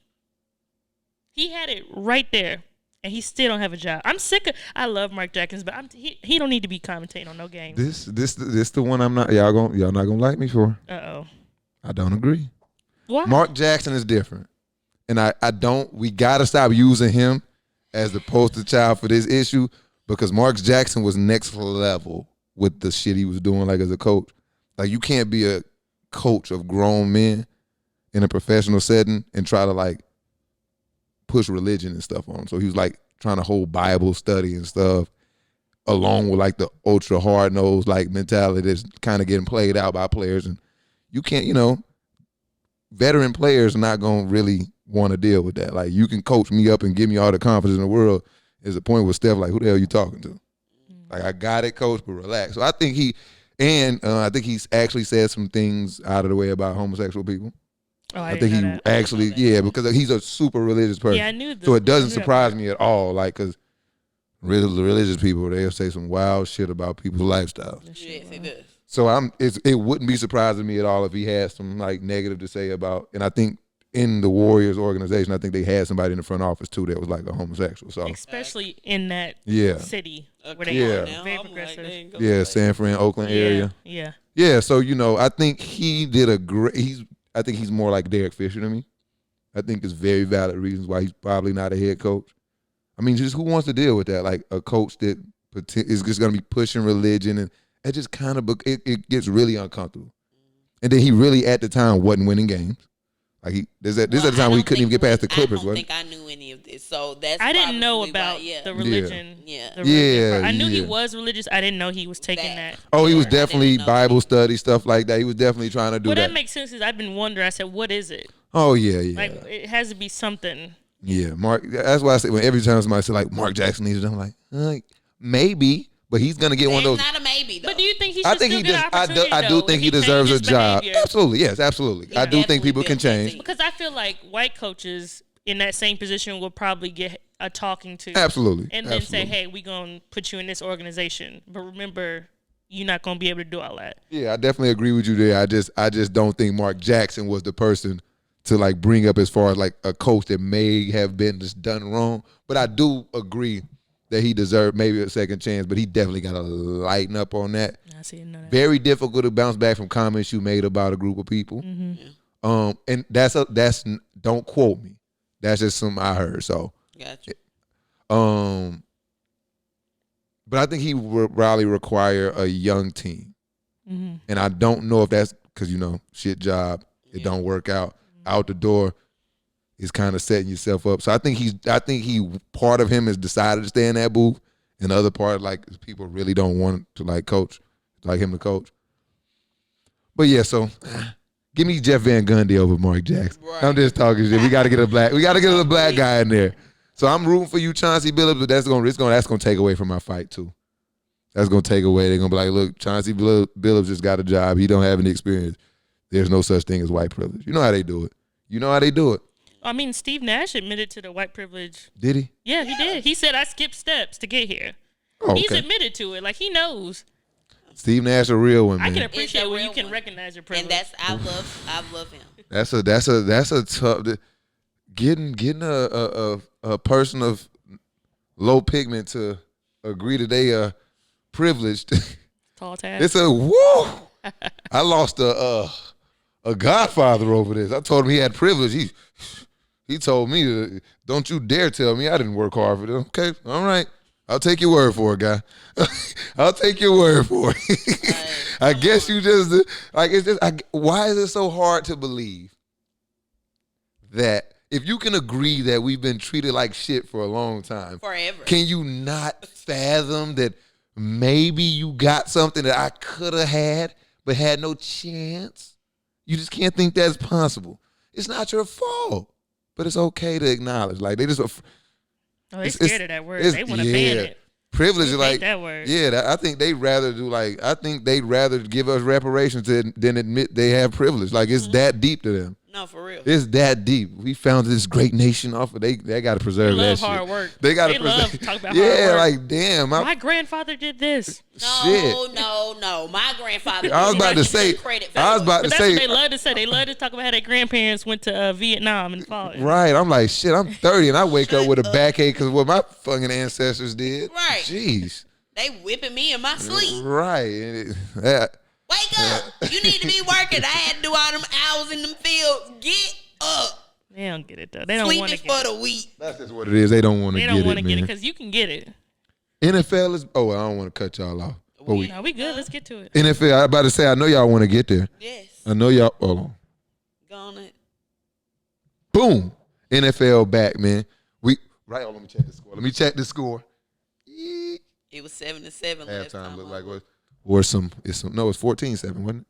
He had it right there and he still don't have a job. I'm sick of I love Mark Jackson, but he don't need to be commentating on no games. This the one I'm not y'all not gonna like me for. Uh-oh. I don't agree. Why? Mark Jackson is different. And we gotta stop using him as the poster child for this issue because Mark Jackson was next level with the shit he was doing, like, as a coach. Like, you can't be a coach of grown men in a professional setting and try to, like, push religion and stuff on them. So he was, like, trying to hold Bible study and stuff along with, like, the ultra hard-nosed, like, mentality that's kind of getting played out by players. And you can't, veteran players are not going to really want to deal with that. Like, you can coach me up and give me all the confidence in the world. There's a point where Steph, like, who the hell are you talking to? Like, I got it, coach, but relax. So I think I think he's actually said some things out of the way about homosexual people. Oh, I think he actually, because he's a super religious person. Yeah, I knew that. So it doesn't surprise me at all, like, because religious people, they'll say some wild shit about people's lifestyles. Yes, it does. So it wouldn't be surprising me at all if he had some, like, negative to say about, and I think in the Warriors organization, I think they had somebody in the front office too that was like a homosexual. So especially in that city where they are very progressive. San Fran, Oakland area. Yeah. So I think he did I think he's more like Derek Fisher to me. I think there's very valid reasons why he's probably not a head coach. I mean, just who wants to deal with that? Like a coach that is just going to be pushing religion, and it just kind of it gets really uncomfortable. And then he really at the time wasn't winning games. Like this at the time when he couldn't even get past the Clippers. I don't think I knew any of this, so that's I didn't know about the religion. I knew he was religious. I didn't know he was taking that. Oh, he was definitely Bible study, stuff like that. He was definitely trying to do that. Well, that makes sense because I've been wondering. I said, what is it? Oh yeah. Like it has to be something. Yeah, Mark. That's why I say when every time somebody says like Mark Jackson needs it, I'm like maybe. But he's gonna get one of those. Not a maybe, though. But do you think he should still get an opportunity? I do think he deserves a job. Behavior? Absolutely, yes, absolutely. Yeah, I do think people can change. Because I feel like white coaches in that same position will probably get a talking to. Absolutely. And then say, hey, we're gonna put you in this organization. But remember, you're not gonna be able to do all that. Yeah, I definitely agree with you there. I just don't think Mark Jackson was the person to like bring up as far as like a coach that may have been just done wrong. But I do agree that he deserved maybe a second chance, but he definitely got to lighten up on that. I see that. Very difficult to bounce back from comments you made about a group of people. Mm-hmm. And that's don't quote me. That's just something I heard. So, gotcha. But I think he would probably require a young team, and I don't know if that's because shit job, it don't work out the door. Is kind of setting yourself up. So I think he part of him has decided to stay in that booth, and the other part, like, people really don't want to like him to coach. But yeah, so Give me Jeff Van Gundy over Mark Jackson. Right. I'm just talking shit. We got to get a black guy in there. So I'm rooting for you, Chauncey Billups, but that's gonna take away from my fight too. That's gonna take away. They're gonna be like, look, Chauncey Billups just got a job. He don't have any experience. There's no such thing as white privilege. You know how they do it. I mean, Steve Nash admitted to the white privilege. Did he? Yeah, he did. He said, I skipped steps to get here. Oh, okay. He's admitted to it. Like, he knows. Steve Nash a real one, man. I can appreciate when you can recognize your privilege. And I love him. That's a tough getting a person of low pigment to agree that they are privileged. Tall task. It's a woo. I lost a godfather over this. I told him he had privilege. He told me, don't you dare tell me I didn't work hard for this. Okay, all right. I'll take your word for it, guy. I'll take your word for it. I guess you just like it's just. Why is it so hard to believe that if you can agree that we've been treated like shit for a long time, forever, can you not fathom that maybe you got something that I could have had but had no chance? You just can't think that's possible. It's not your fault, but it's okay to acknowledge. Like they just. They're scared of that word. They want to ban it. Privilege is like that word. Yeah, I think they'd rather give us reparations than admit they have privilege. Like it's that deep to them. No, for real. It's that deep. We founded this great nation off of they got to preserve that shit. They love hard work. They got to love to talk about hard yeah, work. like damn. My grandfather did this. No. My grandfather. I was about to say. That's what they love to say. They love to talk about how their grandparents went to Vietnam and fought. Right. I'm like shit. I'm 30 and I wake up with a backache because of what my fucking ancestors did. Right. Jeez. They whipping me in my sleep. Right. Wake up. You need to be working. I had to do all them hours in them fields. Get up. They don't get it, though. They don't want to get for it. the week. That's just what it is. They don't want to get it, They don't want to man. get it because you can get it. NFL is... Oh, I don't want to cut y'all off. We good. Let's get to it. NFL, I'm about to say, I know y'all want to get there. Yes. I know y'all... Oh. Go on it. Boom. NFL back, man. Right, let me check the score. Let me check the score. It was 7-7 last time. Halftime looked like what? Or it's 14-7, wasn't it?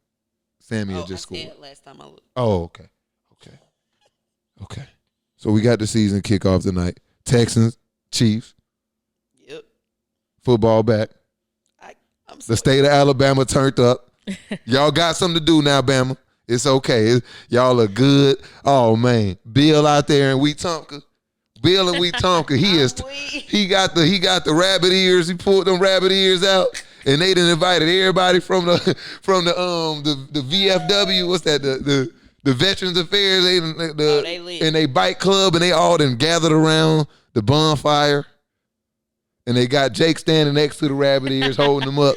Sammy had just scored. Last time I looked. Oh, okay. So we got the season kickoff tonight. Texans, Chiefs. Yep. Football back. The state of Alabama turned up. Y'all got something to do now, Bama. It's okay. Y'all are good. Oh man, Bill out there in Wetumpka. Bill and Wetumpka. He got the rabbit ears. He pulled them rabbit ears out, and they done invited everybody from the VFW. What's that? The Veterans Affairs. They lit. And they bike club, and they all done gathered around the bonfire. And they got Jake standing next to the rabbit ears, holding them up.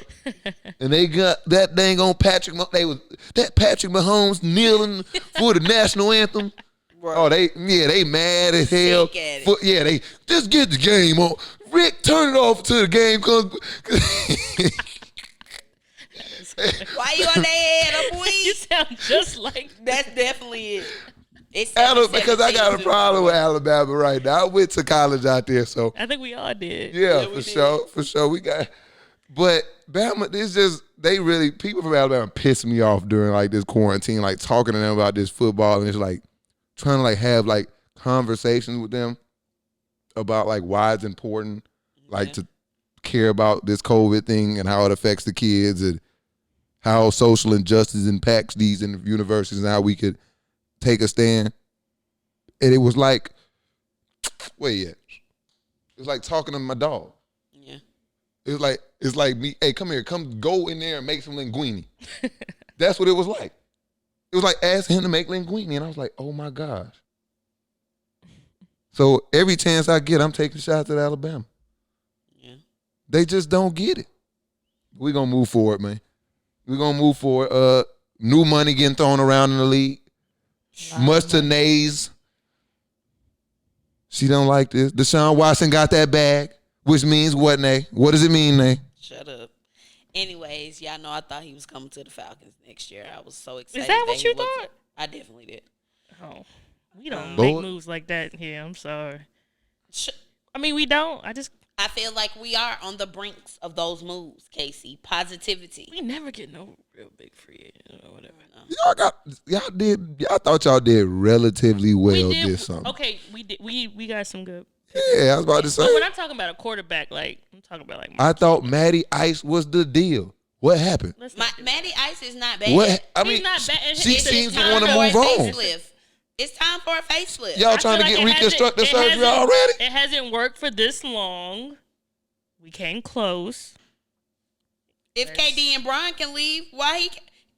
And they got that dang on Patrick Mahomes kneeling for the national anthem. Bro. Oh, they mad as hell. They just get the game on. Rick, turn it off till the game comes. Why you on their head, boy? You sound just like that's definitely it. Because I got a problem with Alabama right now. I went to college out there, so I think we all did. Yeah, for sure. We got, but Bama. It's just people from Alabama piss me off during like this quarantine, like talking to them about this football, and it's like trying to like have like conversations with them about like why it's important, like to care about this COVID thing and how it affects the kids and how social injustice impacts these universities and how we could take a stand. And it was like, it was like talking to my dog. Yeah. It's like me, hey, come here, come go in there and make some linguine. That's what it was like. It was like asking him to make linguine. And I was like, oh my gosh. So every chance I get, I'm taking shots at Alabama. Yeah. They just don't get it. We're going to move forward, man. We're going to move forward. New money getting thrown around in the league. Much to Nays. She don't like this. Deshaun Watson got that bag, which means what, Nay? What does it mean, Nay? Shut up. Anyways, y'all know I thought he was coming to the Falcons next year. I was so excited. Is that what you thought? I definitely did. Oh, we don't make moves like that here. I'm sorry. I mean, we don't. I feel like we are on the brinks of those moves, Casey. Positivity. We never get no real big free agent or whatever. Y'all thought y'all did relatively well We did. this summer. Okay, we did. We got some good. Yeah, I was about to say. But when I'm talking about a quarterback, like I'm talking about like. I thought Matty Ice was the deal. What happened? Matty Ice is not bad. What? I mean, He's not bad. she It's seems to time want to for a move on. Facelift. It's time for a facelift. Y'all I trying to feel get like it reconstructive hasn't- surgery already? It hasn't worked for this long. We came close. If KD and Bron can leave,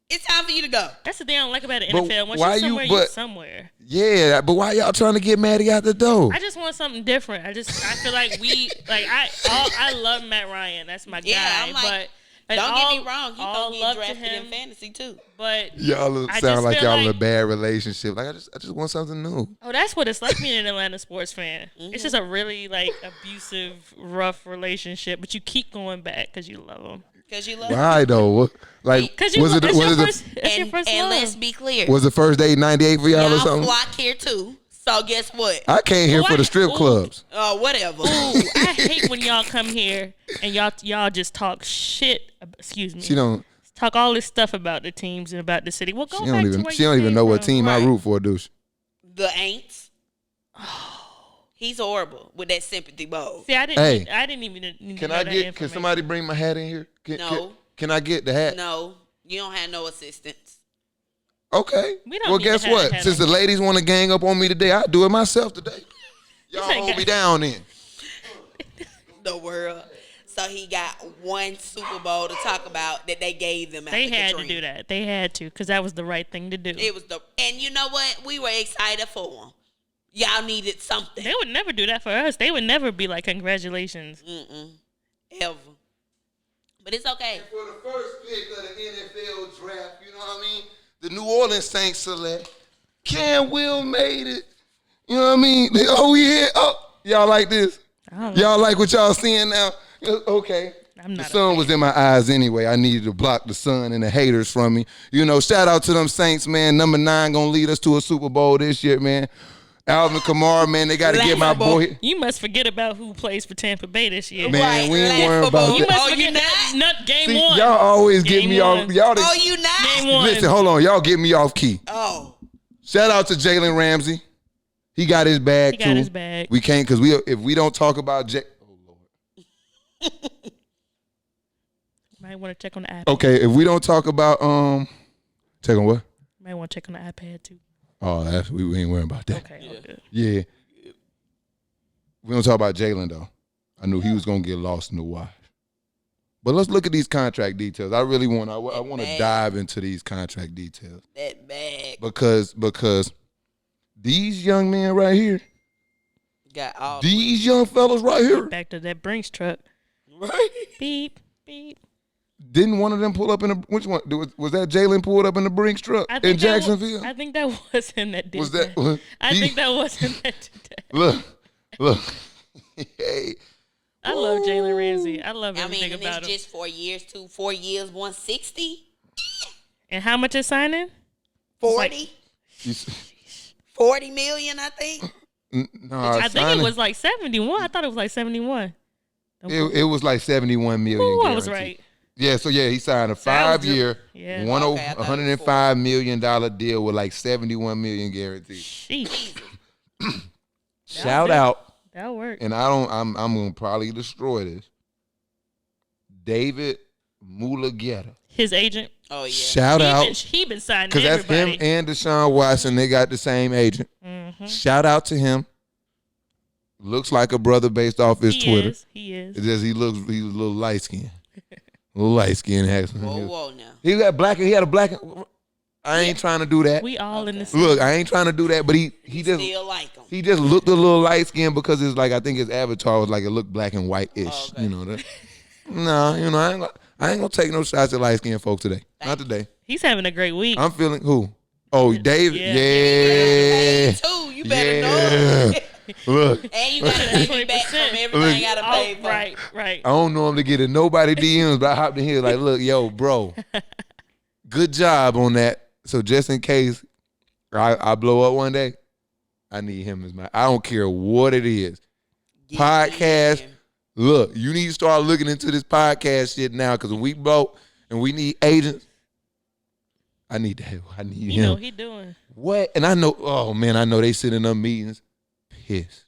it's time for you to go. That's the thing I don't like about the But NFL. Once why you're you- somewhere, but- you're somewhere. Yeah, but why y'all trying to get Matty out the door? I just want something different. I feel like I love Matt Ryan. That's my Yeah, guy. I'm like, but don't all, get me wrong. He all gonna love get to drafted him, in fantasy too. But Y'all I sound just like feel y'all in a like- bad relationship. Like I just want something new. oh, that's what it's like being an Atlanta sports fan. Mm-hmm. It's just a really like abusive, rough relationship, but you keep going back because you love them. Because you love Why though? Like Because you was it it's your was it first, it's your first and love. let's be clear. was the first date 98 for y'all or Y'all something? flock here too. So guess what? I came here for the strip clubs. Whatever. Ooh, I hate when y'all come here and y'all just talk shit. Excuse me. She don't. Talk all this stuff about the teams and about the city. Well, go She back don't to even. where She you don't even came know what from. team I Right. root for, douche. The Aints. He's horrible with that sympathy bowl. See, I didn't even need Can to know I that get? Can information. somebody bring my hat in here? No. Can I get the hat? No, you don't have no assistance. Okay. We don't Well, need to guess have a what? hat Since on. the ladies want to gang up on me today, I'll do it myself today. Y'all ain't hold got- me down then. The world. So he got one Super Bowl to talk about that they gave them. They after had Katrina. to do that. They had to because that was the right thing to do. It was and you know what? We were excited for them. Y'all needed something. They would never do that for us. They would never be like, congratulations. Ever. But it's okay. For the first pick of the NFL draft, you know what I mean? The New Orleans Saints select. Cam Will made it. You know what I mean? We here. Oh, y'all like this? Y'all like what y'all seeing now? Okay. I'm not The sun was in my eyes anyway. I needed to block the sun and the haters from me. You know, shout out to them Saints, man. Number 9 gonna lead us to a Super Bowl this year, man. Alvin Kamara, man, they got to get my boy. You must forget about who plays for Tampa Bay this year. Man, Right, we ain't laugh worrying about about You that. must Oh, forget you that. Not game See, one. y'all always get Game me off. one. Y'all Oh, you not? Game one. listen, hold on. Y'all get me off key. Oh. Shout out to Jalen Ramsey. He got his bag He too. got his bag. We can't because if we don't talk about oh Lord. Might want to check on the iPad. Okay, if we don't talk about check on what? Might want to check on the iPad too. Oh, we ain't worrying about that. Okay. all good. Yeah. We don't talk about Jalen though. I knew he was gonna get lost in the wash. But let's look at these contract details. I really want. I want to dive into these contract details That bag because these young men right here, got all these young fellas right here, Back to that Brinks truck. right. Beep, beep. didn't one of them pull up in a which one? Was that Jalen pulled up in the Brinks truck in Jacksonville? I think that was him that did Was that? I think that was him that did that. Look. Hey. I love Jalen Ramsey. I love I everything mean, and about it's him. just 4 years, 4 years, 160, And how much is signing? 40, He's- 40 million, I think. No, I think it was like 71. I thought it was like 71. It was like 71 million. Ooh, I was guaranteed. right. Yeah, so he signed a I was 5-year, yeah. Okay, I thought it was $105 million deal with like 71 million guaranteed. Sheesh. Shout out, That'll work. and I'm gonna probably destroy this. David Mulageta. His agent. Oh, yeah. Shout out, He been signing because that's everybody. him and Deshaun Watson. They got the same agent. Mm-hmm. Shout out to him. Looks like a brother based off his Twitter. He is. It's just he's a little light skinned. A little light skinned. Whoa, now. He got black. He had a black. I ain't trying to do that. We all in the same. Look, I ain't trying to do that, but he just Still like them. he just looked a little light skinned because it's like I think his avatar was like it looked black and white ish. Oh, okay. You know that. No, I ain't gonna take no shots at light skinned folk today. Not today. He's having a great week. I'm feeling who? Oh, David. Yeah. Yeah. Hey, too. You better know. Look, And you got to pay me back from everything I got to pay for. Right. I don't normally get in nobody DMs, but I hopped in here like, look, yo, bro, good job on that. So just in case I blow up one day, I need him as my. I don't care what it is. Podcast. Look, you need to start looking into this podcast shit now because when we broke and we need agents, I need that. I need him. You know he doing. What? And I know, oh, man, I know they sit in them meetings pissed.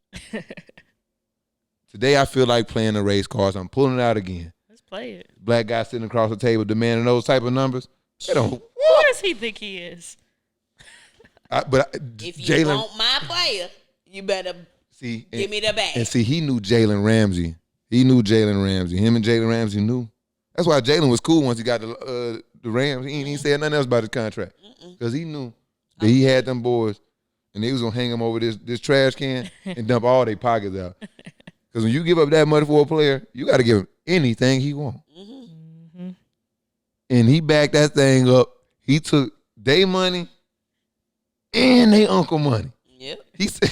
Today I feel like playing the race cars. I'm pulling it out again. Let's play it. Black guy sitting across the table demanding those type of numbers. They don't. Who does he think he is? If you want my player, you better give me the bag. And see, he knew Jalen Ramsey. Him and Jalen Ramsey knew. That's why Jalen was cool once he got the Rams. He ain't said nothing else about his contract. Because he knew that he had them boys and they was going to hang him over this trash can and dump all their pockets out. Because when you give up that money for a player, you got to give him anything he wants. And he backed that thing up. He took their money and their uncle money. Yep. He said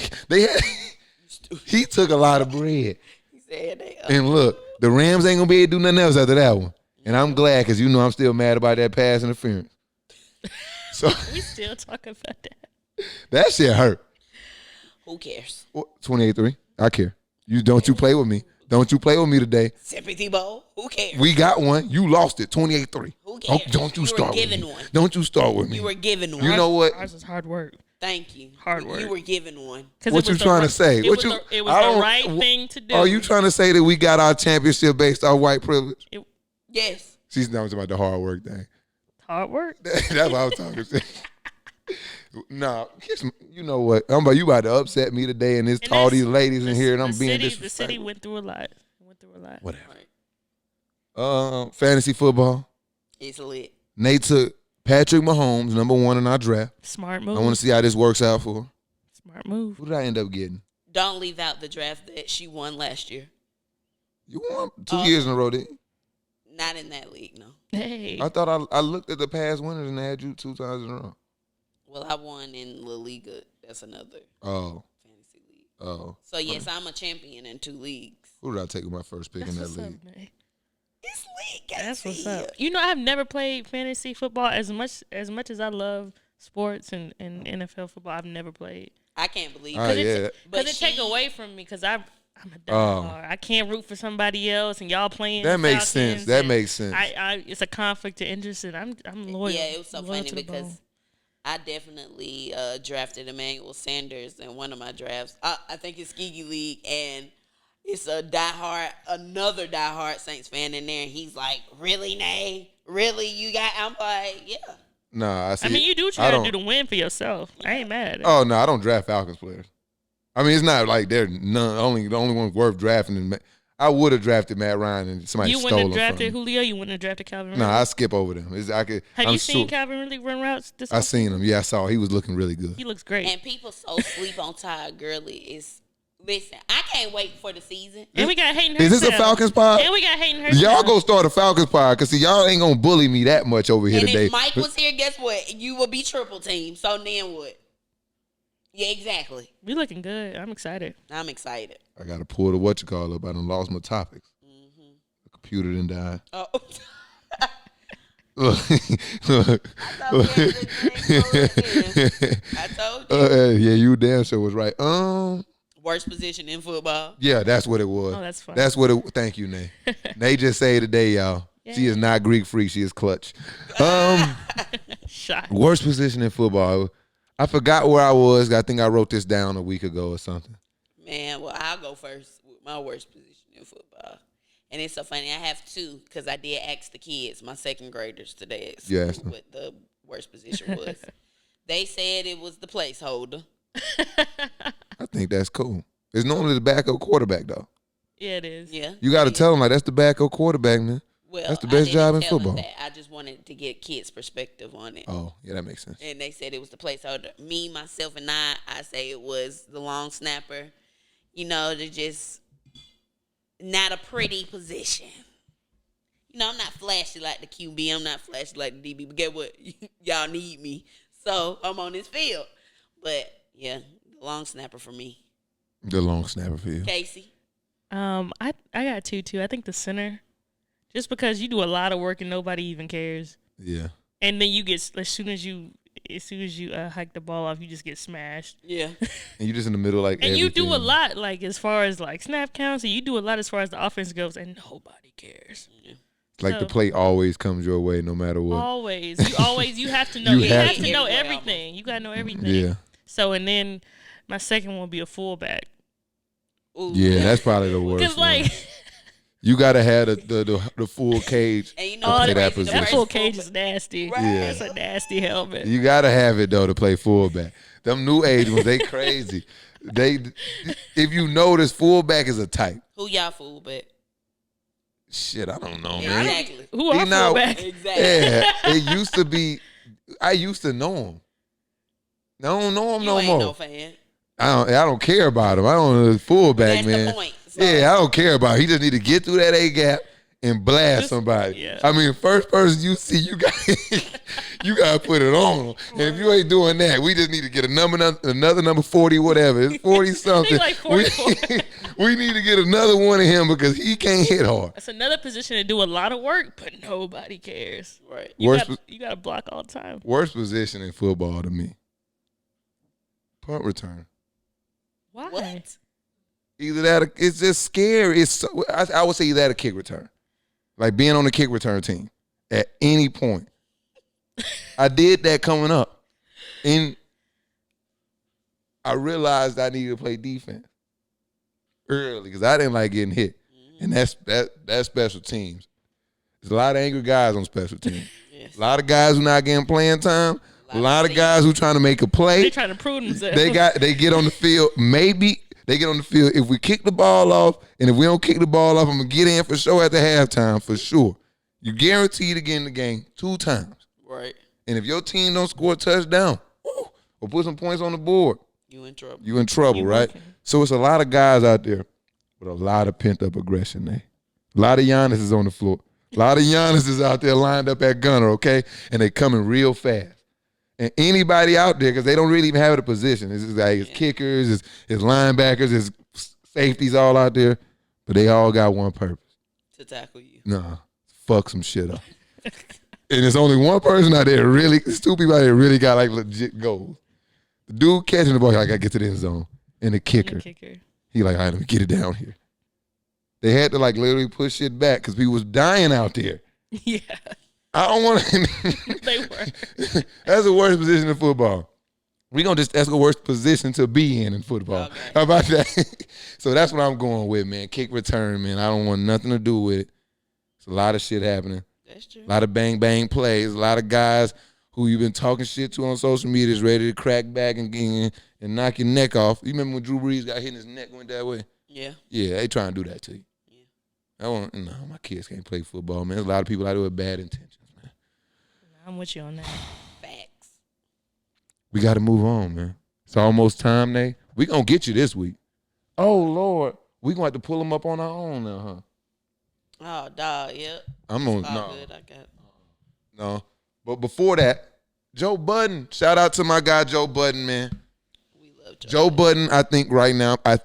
he took a lot of bread. He said and look, the Rams ain't gonna be able to do nothing else after that one. And I'm glad because I'm still mad about that pass interference. So we still talking about that. That shit hurt. Who cares? 28-3. I care. Don't you play with me. Don't you play with me today. Sympathy bowl. Who cares? We got one. You lost it. 28-3. Who cares? Don't you start with me. One. Don't you start with me. You were given one. You know what? Ours is hard work. Thank you. Hard work. You were given one. What you trying to say? It was the right thing to do. Are you trying to say that we got our championship based on white privilege? Yes. She's talking about the hard work thing. Hard work? That's what I was talking about. No, you know what? You about to upset me today, and it's all these ladies in here, and I'm being disrespectful. The city went through a lot. Whatever. Fantasy football. It's lit. Nate took Patrick Mahomes, number 1 in our draft. Smart move. I want to see how this works out for her. Smart move. Who did I end up getting? Don't leave out the draft that she won last year. You won 2 years in a row, didn't you? Not in that league, no. Hey. I thought I looked at the past winners and they had you 2 times in a row. Well, I won in La Liga. That's another fantasy league. Oh. So, yes, I'm a champion in 2 leagues. Who did I take with my first pick in that league? It's league. That's what's up. I've never played fantasy football as much as I love sports and NFL football. I've never played. I can't believe it. Because it take away from me because I'm a diehard. I can't root for somebody else and y'all playing. That makes sense. That makes sense. It's a conflict of interest and I'm loyal. Yeah, it was so funny because I definitely drafted Emmanuel Sanders in one of my drafts. I think it's Skiggy League, and it's another diehard Saints fan in there, and he's like, "Really, Nay? Really? You got?" I'm like, "Yeah." Nah, I mean, you do try to do the win for yourself. I ain't mad. Oh no, I don't draft Falcons players. I mean, it's not like they're the only one worth drafting. I would have drafted Matt Ryan and somebody stole him. You wouldn't have drafted Julio. You wouldn't have drafted Calvin Ridley. No, I skip over them. Have you seen Calvin Ridley run routes this I seen him. Yeah, I saw. He was looking really good. He looks great. And people so sleep on Todd Gurley. Listen, I can't wait for the season. And we got Hayden Hurst. Is this a Falcons pod? And we got Hayden Hurst. Y'all go start a Falcons pod because see, y'all ain't gonna bully me that much over here and today. If Mike was here, guess what? You would be triple team. So then what? Yeah, exactly. We looking good. I'm excited. I'm excited. I gotta pull the up. I done lost my topics. The computer done died. Oh. Look. I told you. Yeah, you damn sure was right. Worst position in football. Yeah, that's what it was. Oh, that's fine. That's what it. Thank you, Nay. Nay just say today, y'all. Yeah. She is not Greek freak. She is clutch. Worst position in football. I forgot where I was. I think I wrote this down a week ago or something. Man, well, I'll go first with my worst position in football. And it's so funny. I have 2 because I did ask the kids, my second graders today at school, what the worst position was. They said it was the placeholder. I think that's cool. It's normally the backup quarterback, though. Yeah, it is. Yeah. You got to tell them, like, that's the backup quarterback, man. Well, that's the best job in football. I just wanted to get kids' perspective on it. Oh, yeah, that makes sense. And they said it was the placeholder. Me, myself, and I say it was the long snapper. They're just not a pretty position. I'm not flashy like the QB. I'm not flashy like the DB. But get what? Y'all need me. So I'm on this field. But, yeah, the long snapper for me. The long snapper for you. Kase? I got 2, too. I think the center. Just because you do a lot of work and nobody even cares. Yeah. And then you get, as soon as you hike the ball off, you just get smashed. Yeah. And you just in the middle, like, and you do a lot, like, as far as, like, snap counts, and you do a lot as far as the offense goes, and nobody cares. Yeah. Like the play always comes your way no matter what. Always. You have to know. You have to know everything. You got to know everything. Yeah. So, and then my second one will be a fullback. Ooh. Yeah, that's probably the worst. Because, like, you got to have the full cage. And you know that full cage is nasty. Right. Yeah. That's a nasty helmet. You got to have it, though, to play fullback. Them new age ones, they crazy. If you notice, fullback is a type. Who y'all fullback? Shit, I don't know, man. Exactly. Who are fullback? Exactly. Yeah, it used to be. I used to know him. I don't know him You no ain't more. no fan. I don't care about him. I don't know the fullback, That's man. the point. So, Yeah, I don't care about him. He just need to get through that A gap and blast somebody. Yeah. I mean, first person you see, you got to put it on him. And if you ain't doing that, we just need to get another number 40, whatever. It's 40 something. Like 44. We need to get another one of him because he can't hit hard. That's another position to do a lot of work, but nobody cares. Right. You got to block all the time. Worst position in football to me. Punt return. Why? What? Either that, it's just scary. I would say either that or kick return. Like being on the kick return team at any point. I did that coming up. And I realized I needed to play defense early because I didn't like getting hit. And that's special teams. There's a lot of angry guys on special teams. Yes. A lot of guys who not getting playing time. A lot of guys who trying to make a play. They trying to prove themselves. They get on the field. Maybe they get on the field. If we kick the ball off, and if we don't kick the ball off, I'm gonna get in for sure at the halftime for sure. You guaranteed to get in the game 2 times. Right. And if your team don't score a touchdown or put some points on the board, You in trouble. you in trouble, right? Okay. So it's a lot of guys out there with a lot of pent up aggression. A lot of Giannis is on the floor. A lot of Giannis is out there lined up at gunner, okay? And they coming real fast. And anybody out there, because they don't really even have a position. It's like it's kickers, it's linebackers, it's safeties all out there, but they all got one purpose. To tackle you. Nah, fuck some shit up. And there's only one person out there there's 2 people out there really got like legit goals. The dude catching the ball, like, I gotta get to the end zone. And the kicker. He like, all right, let me get it down here. They had to like literally push it back because people was dying out there. Yeah. I don't want to. They were. That's the worst position in football. That's the worst position to be in football. Okay. How about that? So that's what I'm going with, man. Kick return, man. I don't want nothing to do with it. It's a lot of shit happening. That's true. A lot of bang bang plays. A lot of guys who you've been talking shit to on social media is ready to crack back and knock your neck off. You remember when Drew Brees got hit in his neck, went that way? Yeah. Yeah, they trying to do that to you. No, my kids can't play football, man. There's a lot of people out there with bad intentions, man. I'm with you on that. Facts. We got to move on, man. It's almost time, Nate. We going to get you this week. Oh, Lord. We going to have to pull them up on our own now, huh? Oh, dog, yep. I'm on, All no. good, I got it. No. But before that, Joe Budden. Shout out to my guy, Joe Budden, man. We love Joe Budden, I think right now, I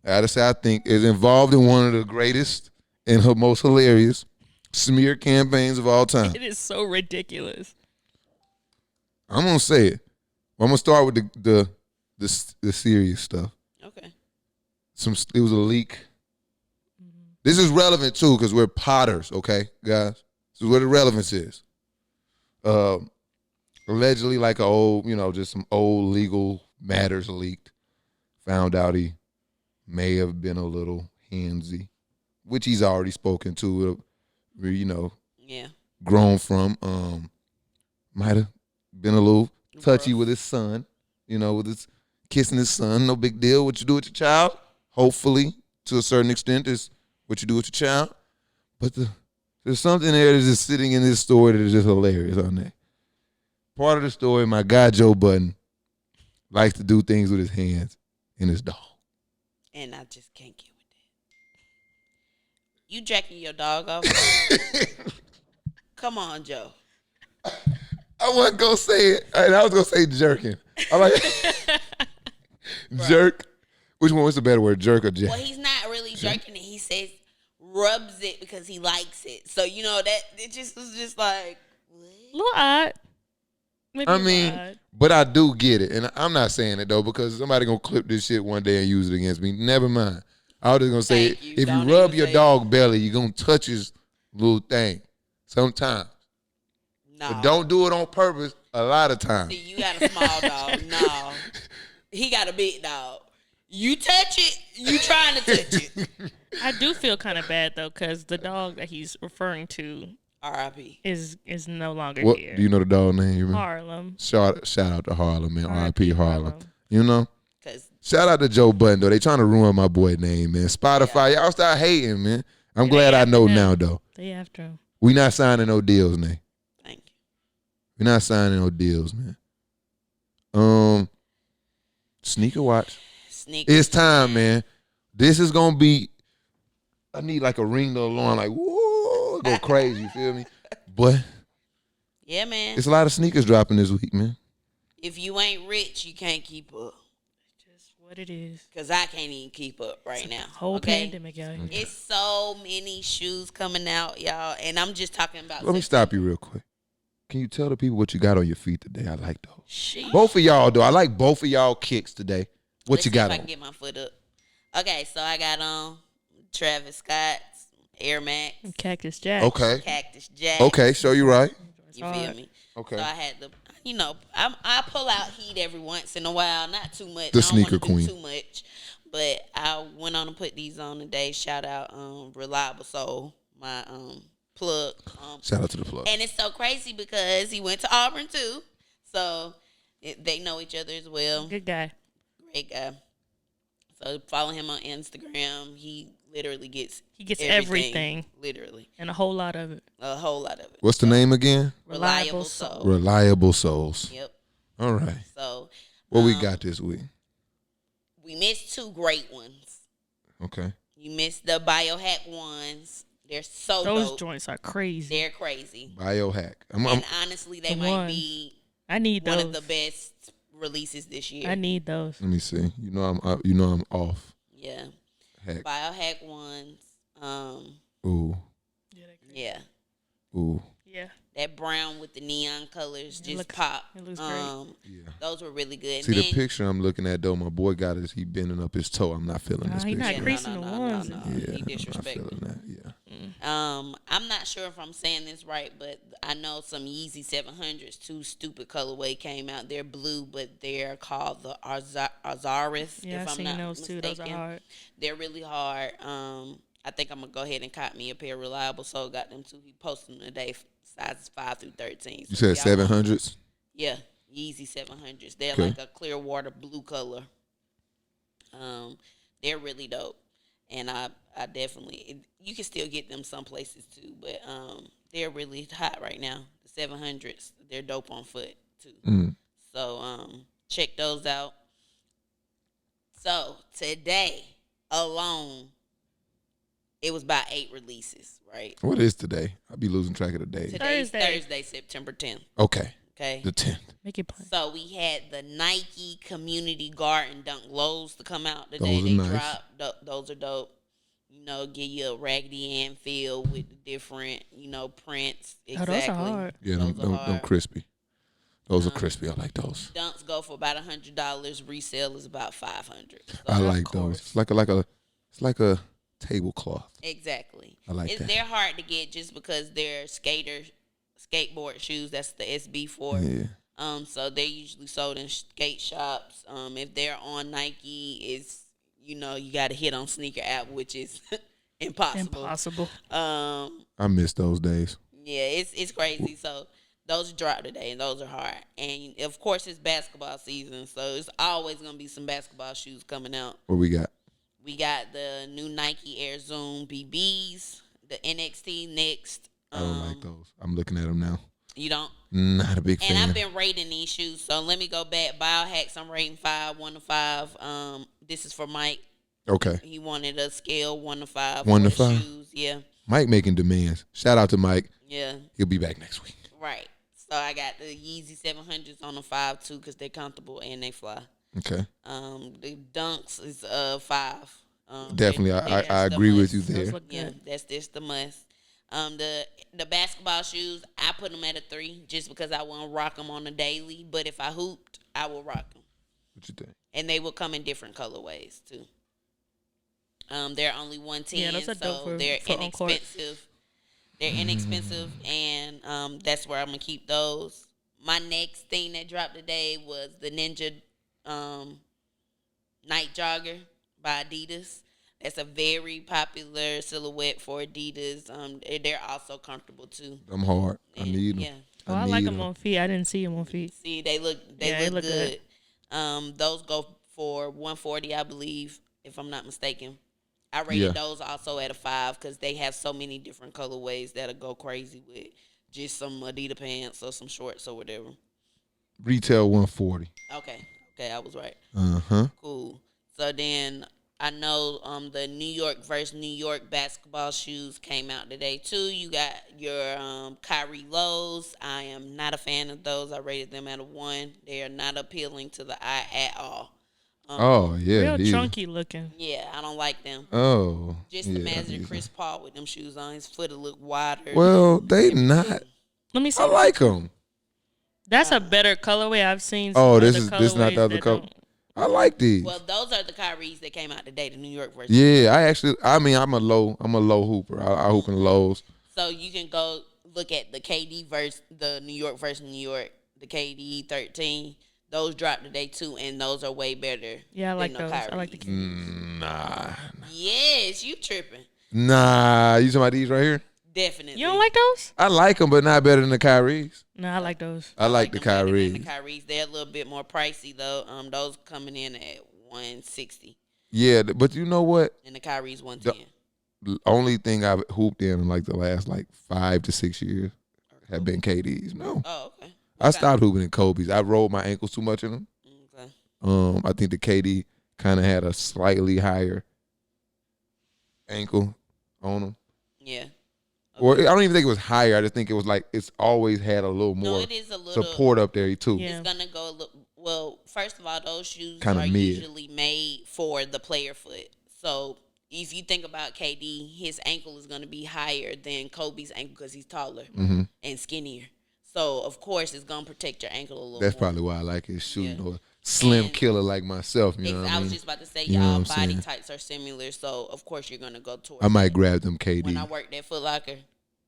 gotta say, is involved in one of the greatest and her most hilarious smear campaigns of all time. It is so ridiculous. I'm gonna say it. I'm gonna start with the serious stuff. Okay. It was a leak. This is relevant too because we're Potters, okay, guys. This is where the relevance is. Allegedly, like just some old legal matters leaked. Found out he may have been a little handsy, which he's already spoken to, Yeah. grown from. Might have been a little touchy Rough. with his son, with his kissing his son. No big deal. What you do with your child, hopefully, to a certain extent, is what you do with your child. But there's something there that's just sitting in this story that is just hilarious on there. Part of the story, my guy Joe Budden likes to do things with his hands and his dog. And I just can't get with that. You jacking your dog off? Come on, Joe. I wasn't going to say it. And I was going to say jerking. I like jerk. Which one was the better word, jerk or jack? Well, he's not really jerking it. He says rubs it because he likes it. So, that it just was just like, what? A little odd. Maybe I mean, odd. but I do get it. And I'm not saying it, though, because somebody going to clip this shit one day and use it against me. Never mind. I was just going to say, Thank you. if Don't you rub even your say dog belly, you're going to touch his little thing. Sometimes. No. But don't do it on purpose a lot of times. See, you got a small dog. No. He got a big dog. You touch it, you trying to touch it. I do feel kind of bad though, because the dog that he's referring to R.I.P. is no longer What here. do you know the dog name? Harlem. Shout out to Harlem, man. R.I.P. Harlem. Harlem. You know? Shout out to Joe Budden, though. They trying to ruin my boy name, man. Spotify, y'all start hating, man. I'm glad I know now, though. They after him. We not signing no deals, man. Thank you. We not signing no deals, man. Sneaker watch. It's time, man. This is gonna be. I need like a ring the alarm, like whoa, go crazy. You feel me? But yeah, man. It's a lot of sneakers dropping this week, man. If you ain't rich, you can't keep up. Just what it is. Cause I can't even keep up right now. Whole pandemic, y'all. Okay. It's so many shoes coming out, y'all, and I'm just talking about. Let me stop you real quick. Can you tell the people what you got on your feet today? I like those. Sheesh. Both of y'all, though. I like both of y'all kicks today. What you got If on? I can get my foot up. Okay, so I got on Travis Scott's Air Max. Cactus Jack. Okay. Cactus Jack. Okay, show you right. You feel me? Okay. So I had to, I pull out heat every once in a while, not too much. The I don't sneaker wanna do queen. too much, but I went on to put these on today. Shout out, Reliable Soul, my plug. Shout out to the plug. And it's so crazy because he went to Auburn too, so they know each other as well. Good guy. Great guy. So follow him on Instagram. He literally gets everything. Literally. And a whole lot of it. A whole lot of it. What's the name again? Reliable Soul. Reliable Souls. Yep. All right. So what we got this week? We missed two great ones. Okay. You missed the biohack ones. They're so Those dope. joints are crazy. They're crazy. Biohack. And honestly, they might be I need one those. of the best releases this year. I need those. Let me see. You know I'm off. Yeah. Hack. Biohack ones. Ooh. Yeah. Ooh. Yeah. That brown with the neon colors just looks, pop. It looks great. Yeah. Those were really good. See, the picture I'm looking at, though, my boy got his, he bending up his toe. I'm not feeling this He's picture. not creasing the ones. No. Yeah, He disrespectful. I'm not feeling that, yeah. I'm not sure if I'm saying this right, but I know some Yeezy 700s, two stupid colorway came out. They're blue, but they're called the Azaris. Yeah, if I've I'm seen not those too. Those are mistaken. hard. They're really hard. I think I'm gonna go ahead and cop me a pair of Reliable Soul. Got them too. He posted them today, sizes 5 through 13. You said 700s? Yeah, Yeezy 700s. They're Okay. like a clear water blue color. They're really dope, and I definitely you can still get them some places too, but they're really hot right now. The 700s, they're dope on foot too. So check those out. So today alone, it was about 8 releases, right? What is today? I'll be losing track of the day. Today's Thursday, September 10th. Okay. Okay. The 10th. Make it plain. So we had the Nike Community Garden Dunk Lows to come out today. Those are They nice. dropped. Those are dope. You know, give you a Raggedy Ann feel with the different, prints. Exactly. Those are hard. Yeah, Those are them hard. crispy. Those are crispy. I like those. Dunks go for about $100. Resale is about $500. So I like those. It's like a tablecloth. exactly. I like that. They're hard to get just because they're skateboard shoes. That's the SB4. Yeah. So they're usually sold in skate shops. If they're on Nike, it's you got to hit on sneaker app, which is impossible. I miss those days. Yeah, it's crazy. So those drop today, and those are hard. And of course, it's basketball season, so it's always gonna be some basketball shoes coming out. What we got? We got the new Nike Air Zoom BBs, the NXT next. I don't like those. I'm looking at them now. You don't? Not a big fan. And I've been rating these shoes, so let me go back. Biohacks, I'm rating 5, 1 to 5. This is for Mike. Okay. He wanted a scale 1 to 5. 1 to for his 5? shoes. Yeah. Mike making demands. Shout out to Mike. Yeah. He'll be back next week. Right. So I got the Yeezy 700s on a 5 too, because they're comfortable and they fly. Okay. The Dunks is 5. Definitely, I agree with you there. Yeah, that's the must. The basketball shoes, I put them at a 3 just because I won't rock them on a daily. But if I hooped, I will rock them. What you think? And they will come in different colorways too. They're only $110, Yeah, those are dope so they're for on-court. inexpensive. They're inexpensive, and that's where I'm gonna keep those. My next thing that dropped today was the Ninja Night Jogger by Adidas. That's a very popular silhouette for Adidas. They're also comfortable too. I'm hard. I need them. Yeah. Oh, I like them on feet. I didn't see them on feet. See, they look good. Those go for $140, I believe, if I'm not mistaken. I rated those also at a 5 because they have so many different colorways that'll go crazy with just some Adidas pants or some shorts or whatever. Retail $140. Okay, I was right. Uh-huh. Cool. So then I know the New York versus New York basketball shoes came out today too. You got your Kyrie lows. I am not a fan of those. I rated them at a 1. They are not appealing to the eye at all. Real chunky looking. Yeah, I don't like them. Oh. Just imagine Chris Paul with them shoes on. His foot will look wider. Well, they not. Let me see. I like them. That's a better colorway I've seen. This is not the other color. I like these. Well, those are the Kyries that came out today, the New York version. Yeah, I'm a low hooper. I hoop in the lows. So you can go look at the KD versus the New York versus New York, the KD 13. Those dropped today too, and those are way better. Yeah, I like those. Kyries. I like the Nah. Yes, you tripping. Nah, you talking about these right here? Definitely. You don't like those? I like them, but not better than the Kyries. No, I like those. I like the them better than Kyries. The Kyries, they're a little bit more pricey though. Those coming in at $160. Yeah, but you know what? And the Kyries $110. The only thing I've hooped in like the last 5 to 6 years have been KDs. No. Oh, okay. I stopped hooping in Kobe's. I rolled my ankles too much in them. Okay. I think the KD kind of had a slightly higher ankle on them. Yeah. Okay. Or I don't even think it was higher. I just think it was it's always had a little more it is a little support up there too. Yeah. It's gonna go a little. Well, first of all, those shoes Kinda are mid. usually made for the player foot. So if you think about KD, his ankle is gonna be higher than Kobe's ankle because he's taller and skinnier. So of course, it's gonna protect your ankle a little. That's more. probably why I like his shooting. Or slim killer like myself. You know what I mean? I was just about to say, You know y'all what I'm body saying? types are similar. So of course, you're gonna go towards. I might that. grab them KD. When I worked at Foot Locker,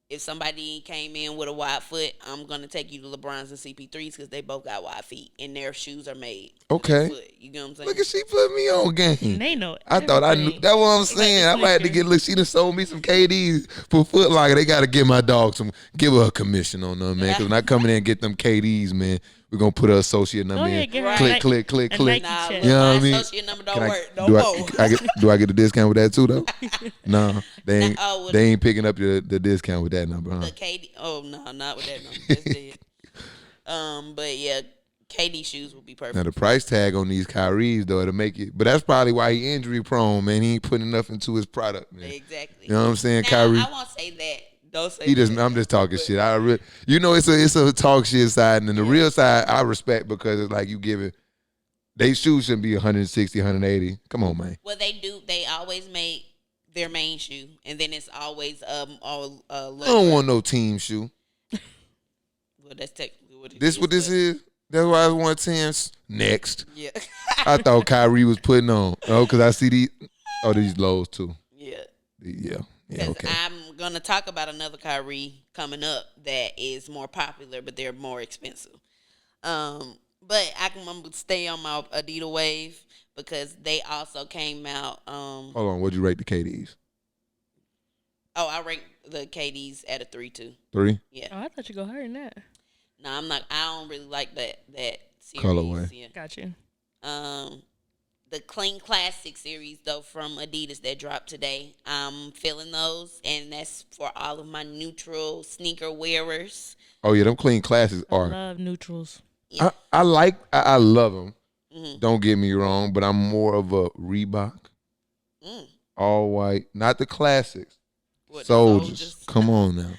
if somebody came in with a wide foot, I'm going to take you to LeBron's and CP3s because they both got wide feet and their shoes are made. Okay. Foot. You know what I'm saying? Look at she put me on game. They know. I thought I knew. That's what I'm saying. I might have to get. Look, she done sold me some KDs for Foot Locker. They got to give my dog give her a commission on them, man. Because when I come in there and get them KDs, man, we're gonna put her associate number in. Click. Nah, You know what I mean? Associate number don't work no do more. do I get a discount with that too though? No, they Nah, ain't picking up the discount with that number, huh? The KD. Oh no, not with that number. That's dead. But yeah, KD shoes will be perfect. Now the price tag on these Kyries though, it'll make it. But that's probably why he injury prone, man. He ain't putting enough into his product, man. Exactly. You know what I'm saying, now, Kyrie? I won't say that. Don't say I'm just talking shit. It's a talk shit side, and then the real side I respect because it's like you give it. They shoes shouldn't be 160, 180. Come on, man. Well, they do. They always make their main shoe, and then it's always I don't want no team shoe. Well, that's technically what it is. This what this is. That's why I want 10s. Next. Yeah. I thought Kyrie was putting on. Oh, because I see these lows too. Yeah. Yeah. Because Okay. I'm going to talk about another Kyrie coming up that is more popular, but they're more expensive. But I'm going to stay on my Adidas wave because they also came out. Hold on. What'd you rate the KDs? Oh, I ranked the KDs at a 3 too. 3? Yeah. Oh, I thought you go higher than that. No, I'm not. I don't really like that series. Colorway. Yeah. Got you. The Clean Classic series, though, from Adidas that dropped today. I'm feeling those, and that's for all of my neutral sneaker wearers. Oh, yeah. Them clean classics I are. love neutrals. Yeah. I love them. Mm-hmm. Don't get me wrong, but I'm more of a Reebok. All white. Not the classics. What, Soldiers. Come on now.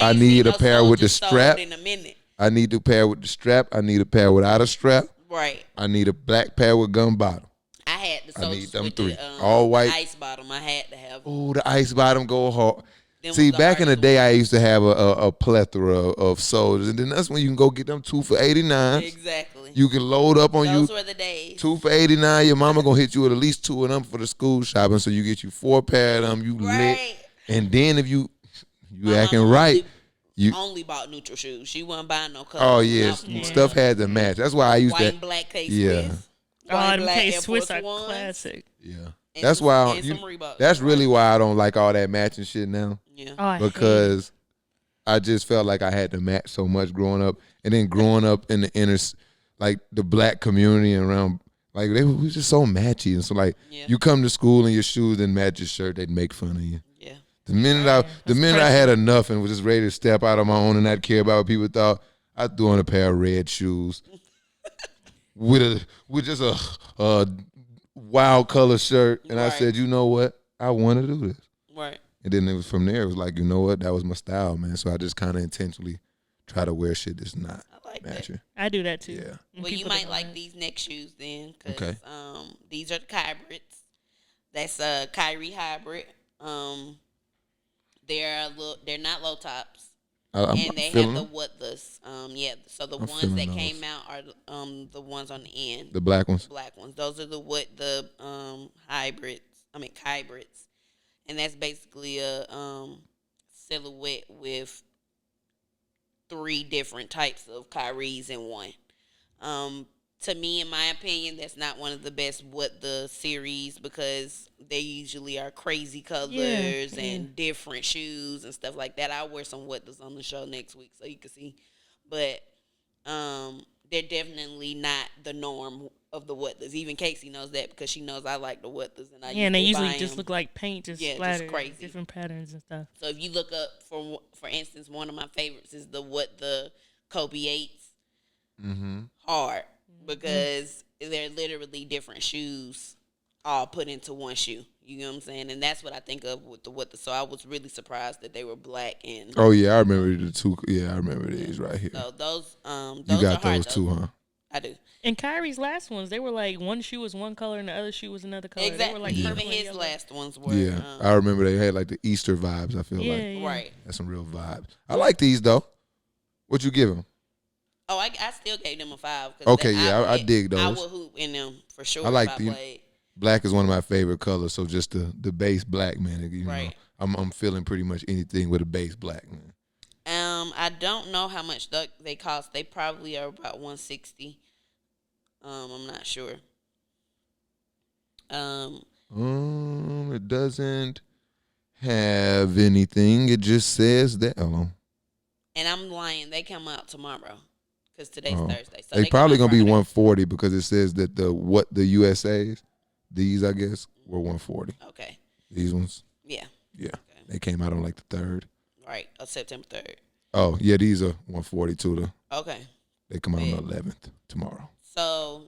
I ain't need seen a no pair with the Soldiers sold strap. in a minute. I need the pair with the strap. I need a pair without a strap. Right. I need a black pair with gun bottom. I had the Soldiers need them with 3. The, all white. The ice bottom. I had to have. Oh, the ice bottom go hard. Them See, was the back in the hardest day, I used to have a plethora of Soldiers, and then that's when you can go get them 2 for $89. Exactly. You can load up on Those you. were the days. 2 for $89. Your mama gonna hit you with at least 2 of them for the school shopping, so you get you 4 pair of them. You lit, and then if you You acting right. You only bought neutral shoes. She wasn't buying no colors. Oh yes, stuff had to match. That's why I used white that. and black Kase Yeah. Swiss. White and black Swiss are classic. Yeah. And That's why. That's really why I don't like all that matching shit now. Yeah. Oh, because I just felt like I had to match so much growing up, and then growing up in the inner, like the black community and around, like they were just so matchy, and so like you come to school and your shoes didn't match your shirt, they'd make fun of you. Yeah. The minute I had enough and was just ready to step out on my own and not care about what people thought, I threw on a pair of red shoes with just a wild color shirt, and I said, you know what, I want to do this. Right. And then it was from there. It was like, you know what, that was my style, man. So I just kind of intentionally try to wear shit that's not matching. I do that too. Yeah. Well, you might like these next shoes then. Okay. These are the hybrids. That's a Kyrie hybrid. They're not low tops. And they have the Whatless. So the ones that came out are the ones on the end. The black ones. Black ones. Those are the hybrids. Hybrids. And that's basically a silhouette with 3 different types of Kyries in one. To me, in my opinion, that's not one of the best the series because they usually are crazy colors and different shoes and stuff like that. I'll wear some Whatless on the show next week so you can see. But they're definitely not the norm of the Whatless. Even Kase knows that because she knows I like the Whatless. And they usually just look like paint, just splattered, just crazy. Different patterns and stuff. So if you look up, for instance, one of my favorites is the Kobe 8s. Hard. Because they're literally different shoes all put into one shoe. You know what I'm saying? And that's what I think of with the Whatless. So I was really surprised that they were black and. Oh yeah, I remember the 2. Yeah, I remember these right here. So those you got are those too, huh? I do. And Kyrie's last ones, they were like one shoe was one color and the other shoe was another color. Exactly. They were like Even his last ones were. Yeah, I remember they had like the Easter vibes. I feel like right. That's some real vibes. I like these though. What you give them? Oh, I still gave them a 5. Okay, I dig those. I would hoop in them for sure. I like if I played. Black is one of my favorite colors. So just the base black, man. You know, I'm feeling pretty much anything with a base black, man. I don't know how much they cost. They probably are about $160. I'm not sure. It doesn't have anything. It just says that. Hold on. And I'm lying. They come out tomorrow because today's Thursday. So they probably gonna be 140 because it says that the USA's, these I guess were 140. Okay. These ones. Yeah. Yeah. Okay. They came out on like the 3rd. Right. September 3rd. Oh these are 140 too. Okay. They come out on the 11th tomorrow. So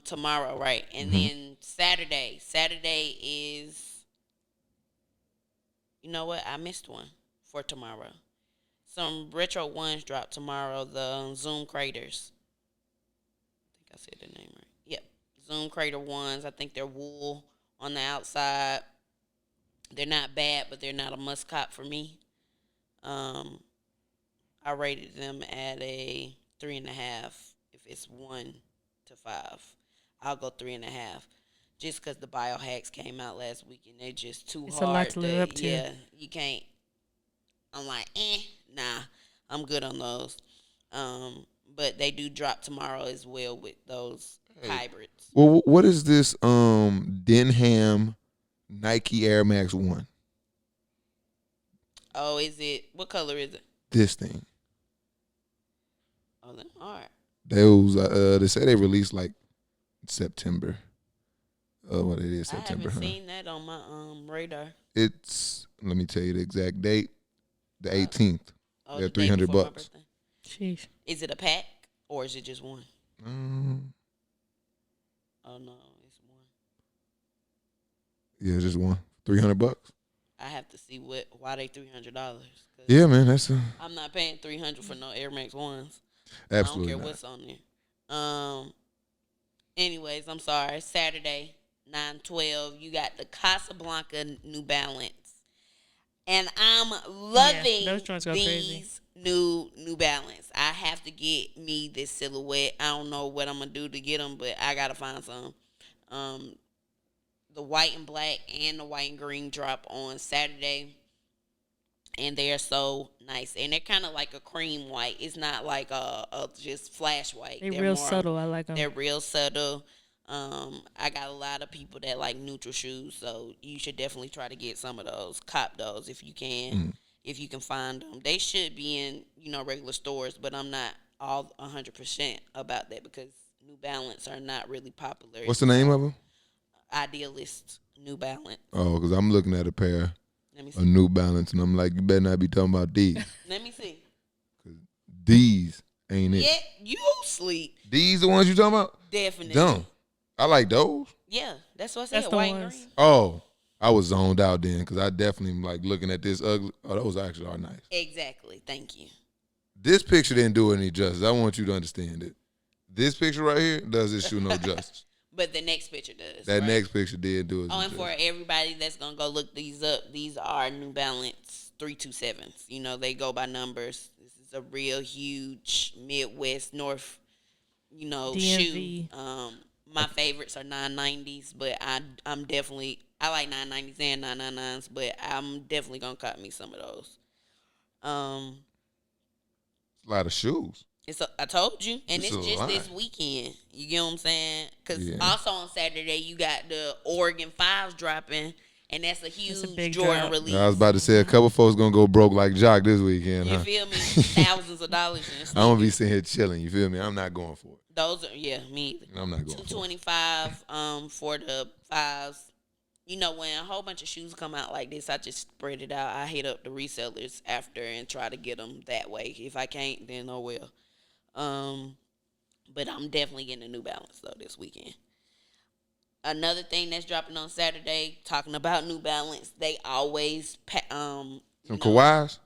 tomorrow, right? And then Saturday. Saturday is. You know what? I missed one for tomorrow. Some retro ones drop tomorrow. The Zoom Craters. I think I said the name right. Yep. Zoom Crater ones. I think they're wool on the outside. They're not bad, but they're not a must cop for me. I rated them at a 3.5. If it's 1 to 5, I'll go 3.5. Just because the biohacks came out last week and they're just too hard. A lot to live up to. Yeah, you can't. I'm like, nah, I'm good on those. But they do drop tomorrow as well with those hybrids. Well, what is this Denham Nike Air Max 1? Oh, is it? What color is it? This thing. Oh, then all right. Those they say they released like September. What it is, September. I haven't seen that on my radar. It's, let me tell you the exact date, the 18th. Oh, they're the day $300. before my birthday. Sheesh. Is it a pack or is it just one? Oh no, it's one. Yeah, just one. $300. I have to see why they $300. Yeah, man, that's I'm not paying $300 for no Air Max 1s. Absolutely I don't care what's on there. Anyways, I'm sorry. Saturday, 9/12, you got the Casablanca New Balance. And I'm loving those joints go these crazy. New Balance. I have to get me this silhouette. I don't know what I'm going to do to get them, but I got to find some. The white and black and the white and green drop on Saturday. And they're so nice. And they're kind of like a cream white. It's not like a just flash white. They're real subtle. I like them. They're real subtle. I got a lot of people that like neutral shoes, so you should definitely try to get some of those. Cop those if you can. If you can find them. They should be in, regular stores, but I'm not all 100% about that because New Balance are not really popular. What's the name of them? Idealist New Balance. Oh, because I'm looking at a pair Let me see. of New Balance, and I'm like, you better not be talking about these. Let me see. These ain't it. Yeah, you sleep. These the ones you talking about? Definitely. Dumb. I like those. Yeah, that's what I said. That's the White and ones. green. Oh, I was zoned out then because I definitely am like looking at this ugly. Oh, those actually are nice. Exactly. Thank you. This picture didn't do any justice. I want you to understand it. This picture right here does this shoe no justice. But the next picture does. That right? next picture did do it. Oh, and for everybody that's going to go look these up, these are New Balance 327s. They go by numbers. This is a real huge Midwest, North, DMV. shoe. My favorites are 990s, but I like 990s and 999s, but I'm definitely going to cop me some of those. A lot of shoes. I told you, and It's it's a just lot. this weekend. You get what I'm saying? Because Yeah. also on Saturday you got the Oregon 5s dropping, and that's a huge big Jordan drop. release. I was about to say a couple folks gonna go broke like Jock this weekend, You huh? feel me? Thousands of dollars in I'm gonna be sitting here chilling. You feel me? I'm not going for it. Those are me either. I'm not going for it. $225 for the 5s. When a whole bunch of shoes come out like this, I just spread it out. I hit up the resellers after and try to get them that way. If I can't, then oh well. But I'm definitely getting a New Balance though this weekend. Another thing that's dropping on Saturday, talking about New Balance, they always Some Kawhis?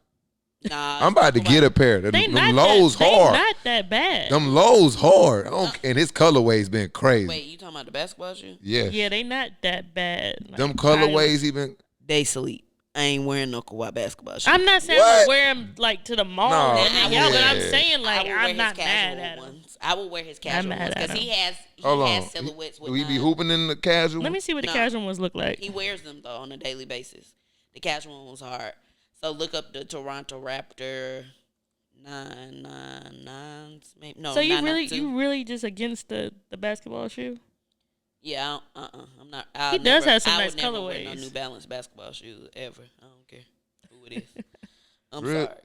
Nah, I'm about to get a pair. Them lows hard. They not that bad. Them lows hard. And his colorway's been crazy. Wait, you talking about the basketball shoe? Yeah. Yeah, they not that bad. Like, Them colorways even. They sleep. I ain't wearing no Kawhi basketball shoes. I'm not saying What? I wear them like to the mall No, and hang out, but I'm yeah. saying like I will wear I'm his not casual mad at them. ones. I will wear his casual mad ones at because him. he has Hold on. silhouettes with Do he be mine. hooping in the casual? Let me see what the No. casual ones look like. He wears them though on a daily basis. The casual one was hard. So look up the Toronto Raptor 999s. Maybe no. So you 992. really just against the basketball shoe? Yeah. I'm not. He does have some I nice would never wear no colorways. New Balance basketball shoes ever. I don't care who it is. I'm Really? sorry,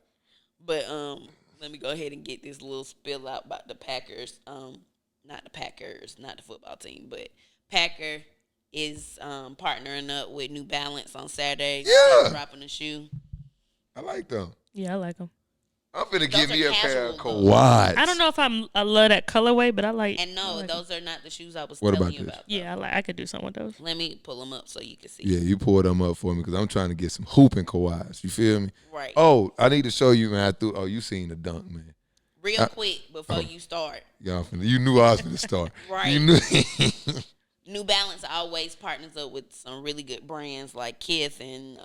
but let me go ahead and get this little spill out about the Packers. Not the Packers, not the football team, but Packer is partnering up with New Balance on Saturday. Yeah. They're dropping a shoe. I like them. Yeah, I like them. I'm finna Those give me are a pair of casual, though. Kawhis. I don't know if I love that colorway, but I like. And I no, like those are not the shoes I was What telling about you this? about. though. Yeah, I could do something with those. Let me pull them up so you can see. Yeah, you pour them up for me because I'm trying to get some hooping Kawhis. You feel me? Right. Oh, I need to show you, man. You seen the dunk, man. Real quick before you start. You knew I was going to start. Right. You knew. New Balance always partners up with some really good brands like Kith and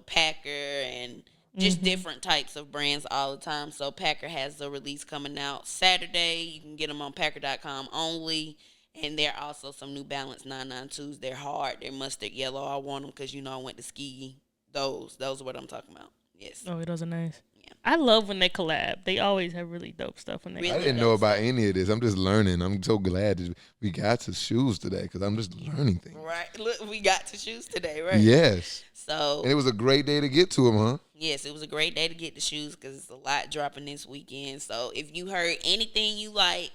Packer and just different types of brands all the time. So Packer has a release coming out Saturday. You can get them on Packer.com only. And there are also some New Balance 992s. They're hard. They're mustard yellow. I want them because I went to ski. Those are what I'm talking about. Yes. Oh, those are nice. Yeah. I love when they collab. They always have really dope stuff when they. Really? I didn't know about any of this. I'm just learning. I'm so glad that we got to shoes today because I'm just learning things. Right. Look, we got to shoes today, right? Yes. So And it was a great day to get to them, huh? yes, it was a great day to get the shoes because it's a lot dropping this weekend. So if you heard anything you like,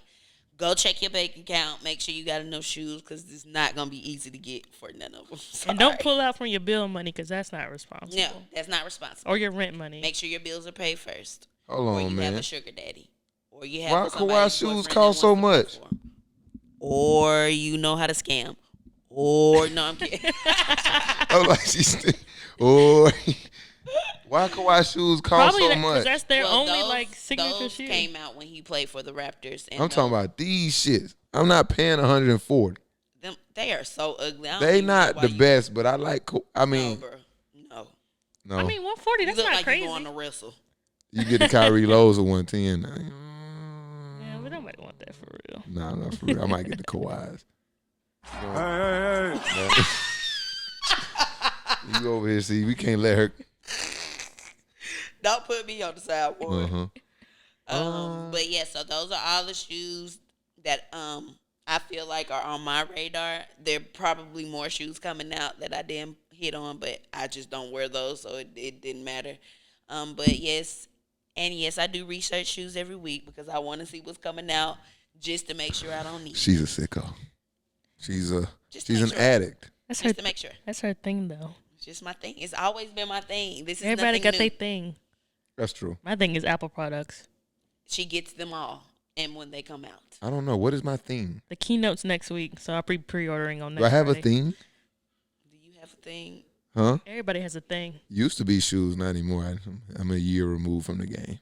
go check your bank account. Make sure you got enough shoes because it's not going to be easy to get for none of them. And don't pull out from your bill money because that's not responsible. No, that's not responsible. Or your rent money. Make sure your bills are paid first. Hold Or you on, have man. a sugar daddy. Or you have Why somebody Kawhi shoes cost so much? Or you know how to scam. Or, no, I'm kidding. I was like, why Kawhi shoes cost Probably so because much? that's their only those, like signature those shoe. came out when he played for the Raptors. And I'm talking about these shits. I'm not paying 140. them. They are so ugly. I don't They even know not why the you- best, but I like. I No, mean, bro. No. no. I mean, 140. You That's look not like crazy. you going to wrestle. You get the Kyrie Lowe's of 110. Yeah, but nobody want that for real. Nah, not for real. I might get the Kawhis. Hey. You over here, see, we can't let her. Don't put me on the sideboard. Uh-huh. But yeah, so those are all the shoes that I feel like are on my radar. There are probably more shoes coming out that I didn't hit on, but I just don't wear those, so it didn't matter. But yes, I do research shoes every week because I want to see what's coming out just to make sure I don't need. She's a sicko. She's an sure. addict. That's Just to make sure. That's her thing, though. It's just my thing. It's always been my thing. This is Everybody nothing got new. their thing. That's true. My thing is Apple products. She gets them all, and when they come out. I don't know. What is my theme? The keynote's next week, so I'll be pre-ordering on next Do I have Friday. a theme? Do you have a thing? Huh? Everybody has a thing. Used to be shoes, not anymore. I'm a year removed from the game.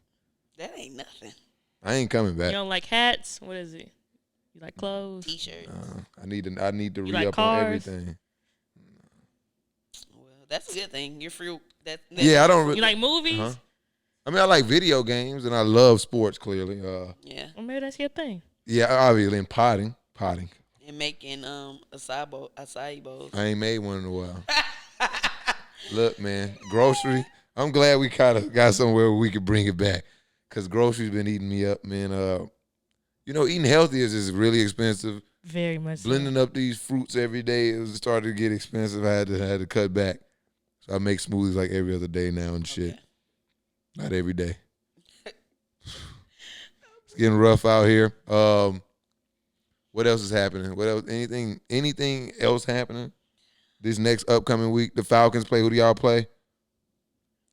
That ain't nothing. I ain't coming You back. don't like hats? What is it? You like clothes? T-shirts. I need to You re-up like on cars? everything. Well, that's a good thing. You're free. Yeah, I don't. You like movies? Huh? I mean, I like video games and I love sports. Clearly, Yeah, Well, maybe that's your thing. yeah, obviously, and potting. and making acai bowls. I ain't made one in a while. Look, man, grocery. I'm glad we kind of got somewhere where we could bring it back, cause groceries been eating me up, man. Eating healthy is really expensive. Very much. so. Blending up these fruits every day, it was starting to get expensive. I had to cut back, so I make smoothies like every other day now and shit. Okay. Not every day. It's getting rough out here. What else is happening? What else? Anything else happening? This next upcoming week, the Falcons play. Who do y'all play?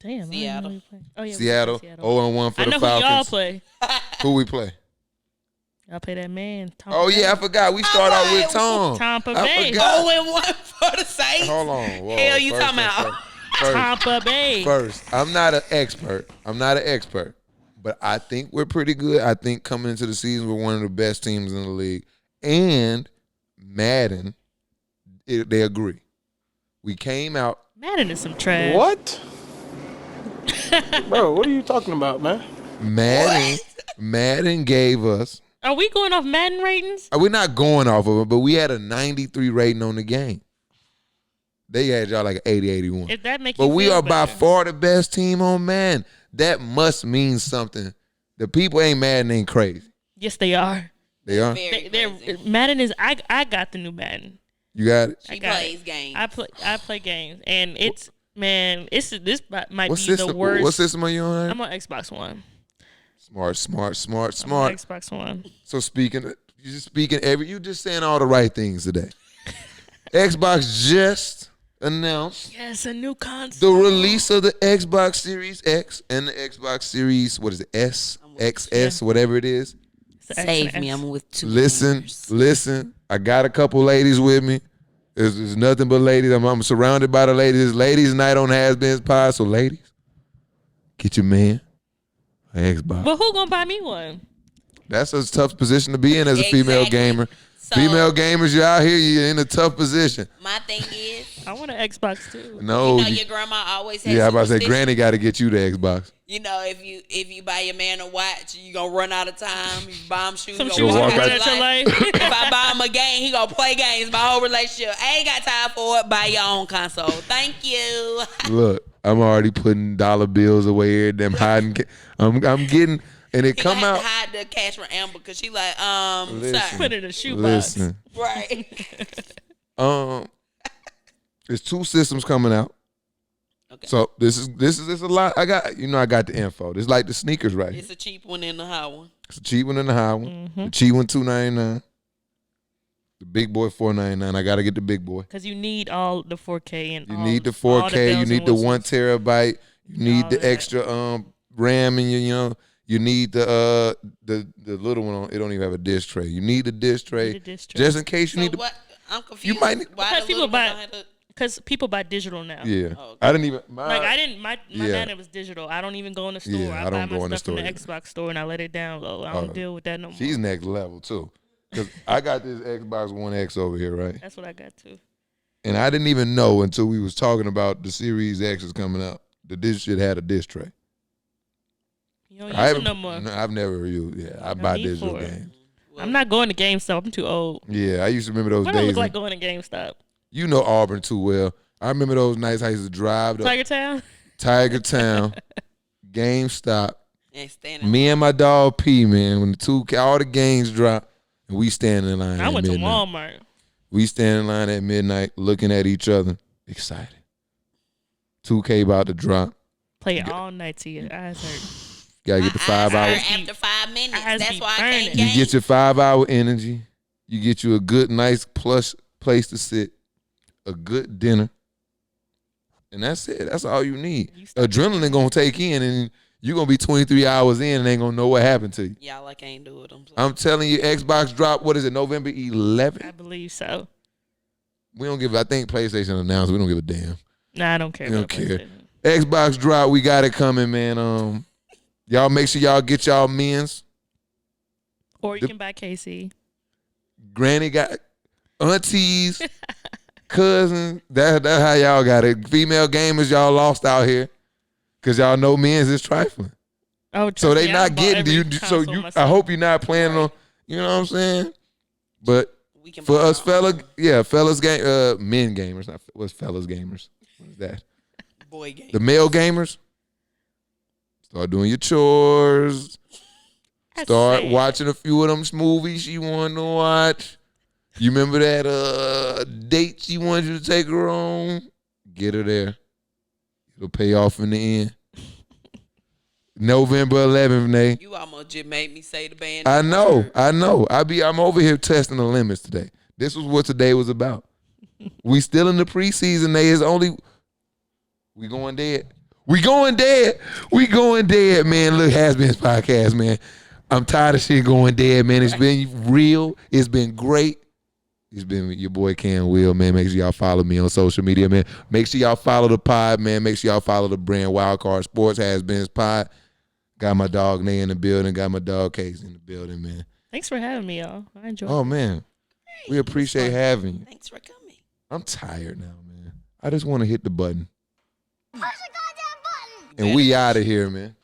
Damn. Seattle. I didn't know you play. Oh, yeah. Seattle. We play 0-1 for I the know Falcons. who y'all play. Who we play? Y'all play that man. Tom Oh yeah, I forgot. We start out with Tom. Tampa I Bay. forgot. 0-1 for the Saints. Hold on. Whoa. Hell, you First, talking about? Tampa Bay. First, I'm not an expert. But I think we're pretty good. I think coming into the season, we're one of the best teams in the league. And Madden, they agree. We came out. Madden is some trash. What? Bro, what are you talking about, man? Madden gave us. Are we going off Madden ratings? We're not going off of it, but we had a 93 rating on the game. They had y'all like an 80, 81. If that makes But you we feel are by better. far the best team on Madden. That must mean something. The people ain't Madden ain't crazy. Yes, they are. They are. Very They're crazy. Madden is. I got the new Madden. You got it? She I got plays it. games. I play games, and it's this might What be system, the worst. what system are you on? I'm on Xbox One. Smart. I'm on Xbox One. So you just saying all the right things today. Xbox just announced Yes, a new console. the release of the Xbox Series X and the Xbox Series, what is it, S, XS, whatever it is. It's the X Save and me. S. I'm with two. Listen, fingers. I got a couple ladies with me. There's nothing but ladies. I'm surrounded by the ladies. It's ladies' night on HasBeens Pod. So ladies, get your man an Xbox. But who gonna buy me one? That's a tough position to be in as a female Exactly. gamer. So, Female gamers, you're out here, you're in a tough position. My thing is, I want an Xbox too. No, your grandma always has. yeah, I'm about to say, superstition. Granny got to get you the Xbox. You know, if you buy your man a watch, you gonna run out of time. You buy him shoes, Some you shoes gonna walk walk right- out at your life. If I buy him a game, he gonna play games. My whole relationship. I ain't got time for it. Buy your own console. Thank you. Look, I'm already putting dollar bills away here. Them hiding. I'm getting, and it He come gonna out. have to hide the cash from Amber because she like, Listen. sir. Put it in a shoebox. Listen, Right. there's 2 systems coming out. Okay. So this is a lot. I got the info. This is like the sneakers right here. It's a cheap one and a high one. It's a cheap one and a high one. Mm-hmm. The cheap one $299. The big boy $499. I gotta get the big boy. Because you need all the 4K and You all, need the all 4K. You bells need and the whistles. 1 terabyte. You need all the that. extra RAM in your. You need the little one. It don't even have a disc tray. You need the disc tray, Need a disc tray. just in case you So need to. what? I'm confused. might need- Why Because the people little one buy- don't have to- Because people buy digital now. Yeah, Oh, okay. I didn't even. Like I didn't. My Yeah. Madden was digital. I don't even go in the store. Yeah, I I don't buy go my in the stuff from the store Xbox store and I let it download. I don't deal with that no more. She's next level too, because I got this Xbox One X over here, right? That's what I got too. And I didn't even know until we was talking about the Series X is coming out that this shit had a disc tray. You don't use it no more. I've never used. Yeah, I No buy need digital for it. games. I'm not going to GameStop. I'm too old. Yeah, I used to remember those What do I days. look like going to GameStop? You know Auburn too well. I remember those nights I used to drive to Tiger Town? Tiger Town, GameStop. And standing. Me and my dog P, man, when all the games drop, and we stand in line. I went midnight. to Walmart. We stand in line at midnight, looking at each other, excited. 2K about to drop. Play all night till your eyes hurt. Gotta get the 5 hours. After 5 minutes. Eyes That's be why I can't burning. game. You get your 5-hour energy. You get you a good, nice, plush place to sit, a good dinner, and that's it. That's all you need. Adrenaline gonna take in, and you're gonna be 23 hours in and ain't gonna know what happened to you. Y'all, I can't do it. I'm telling you, Xbox drop, what is it, November 11th? I believe so. We don't give, I think PlayStation announced, we don't give a damn. Nah, I don't care. We don't about care. PlayStation. Xbox drop, we got it coming, man. Y'all make sure y'all get y'all men's. Or you can buy Kase. Granny got aunties, cousins. That's how y'all got it. Female gamers, y'all lost out here because y'all know men's is trifling. Oh, so they not getting you. So you, I hope you're not planning on. You know what I'm saying? But we can for us fellas game, men gamers. Not what's fellas gamers. What is that? Boy gamers. The male gamers. Start doing your chores. Start watching a few of them movies you want to watch. You remember that date you wanted you to take her on? Get her there. It'll pay off in the end. November 11th, Nate. You almost just made me say the band. I know. I'm over here testing the limits today. This was what today was about. We still in the preseason, Nate. It's only we going dead. We going dead, man. Look, HasBeens Podcast, man. I'm tired of shit going dead, man. It's been real. It's been great. It's been your boy Cam Will, man. Make sure y'all follow me on social media, man. Make sure y'all follow the pod, man. Make sure y'all follow the brand Wildcard Sports, HasBeens Pod. Got my dog Nay in the building. Got my dog Kase in the building, man. Thanks for having me, y'all. I enjoyed it. Oh, man. We appreciate having you. Thanks for coming. I'm tired now, man. I just want to hit the button. Push the goddamn button. And we out of here, man.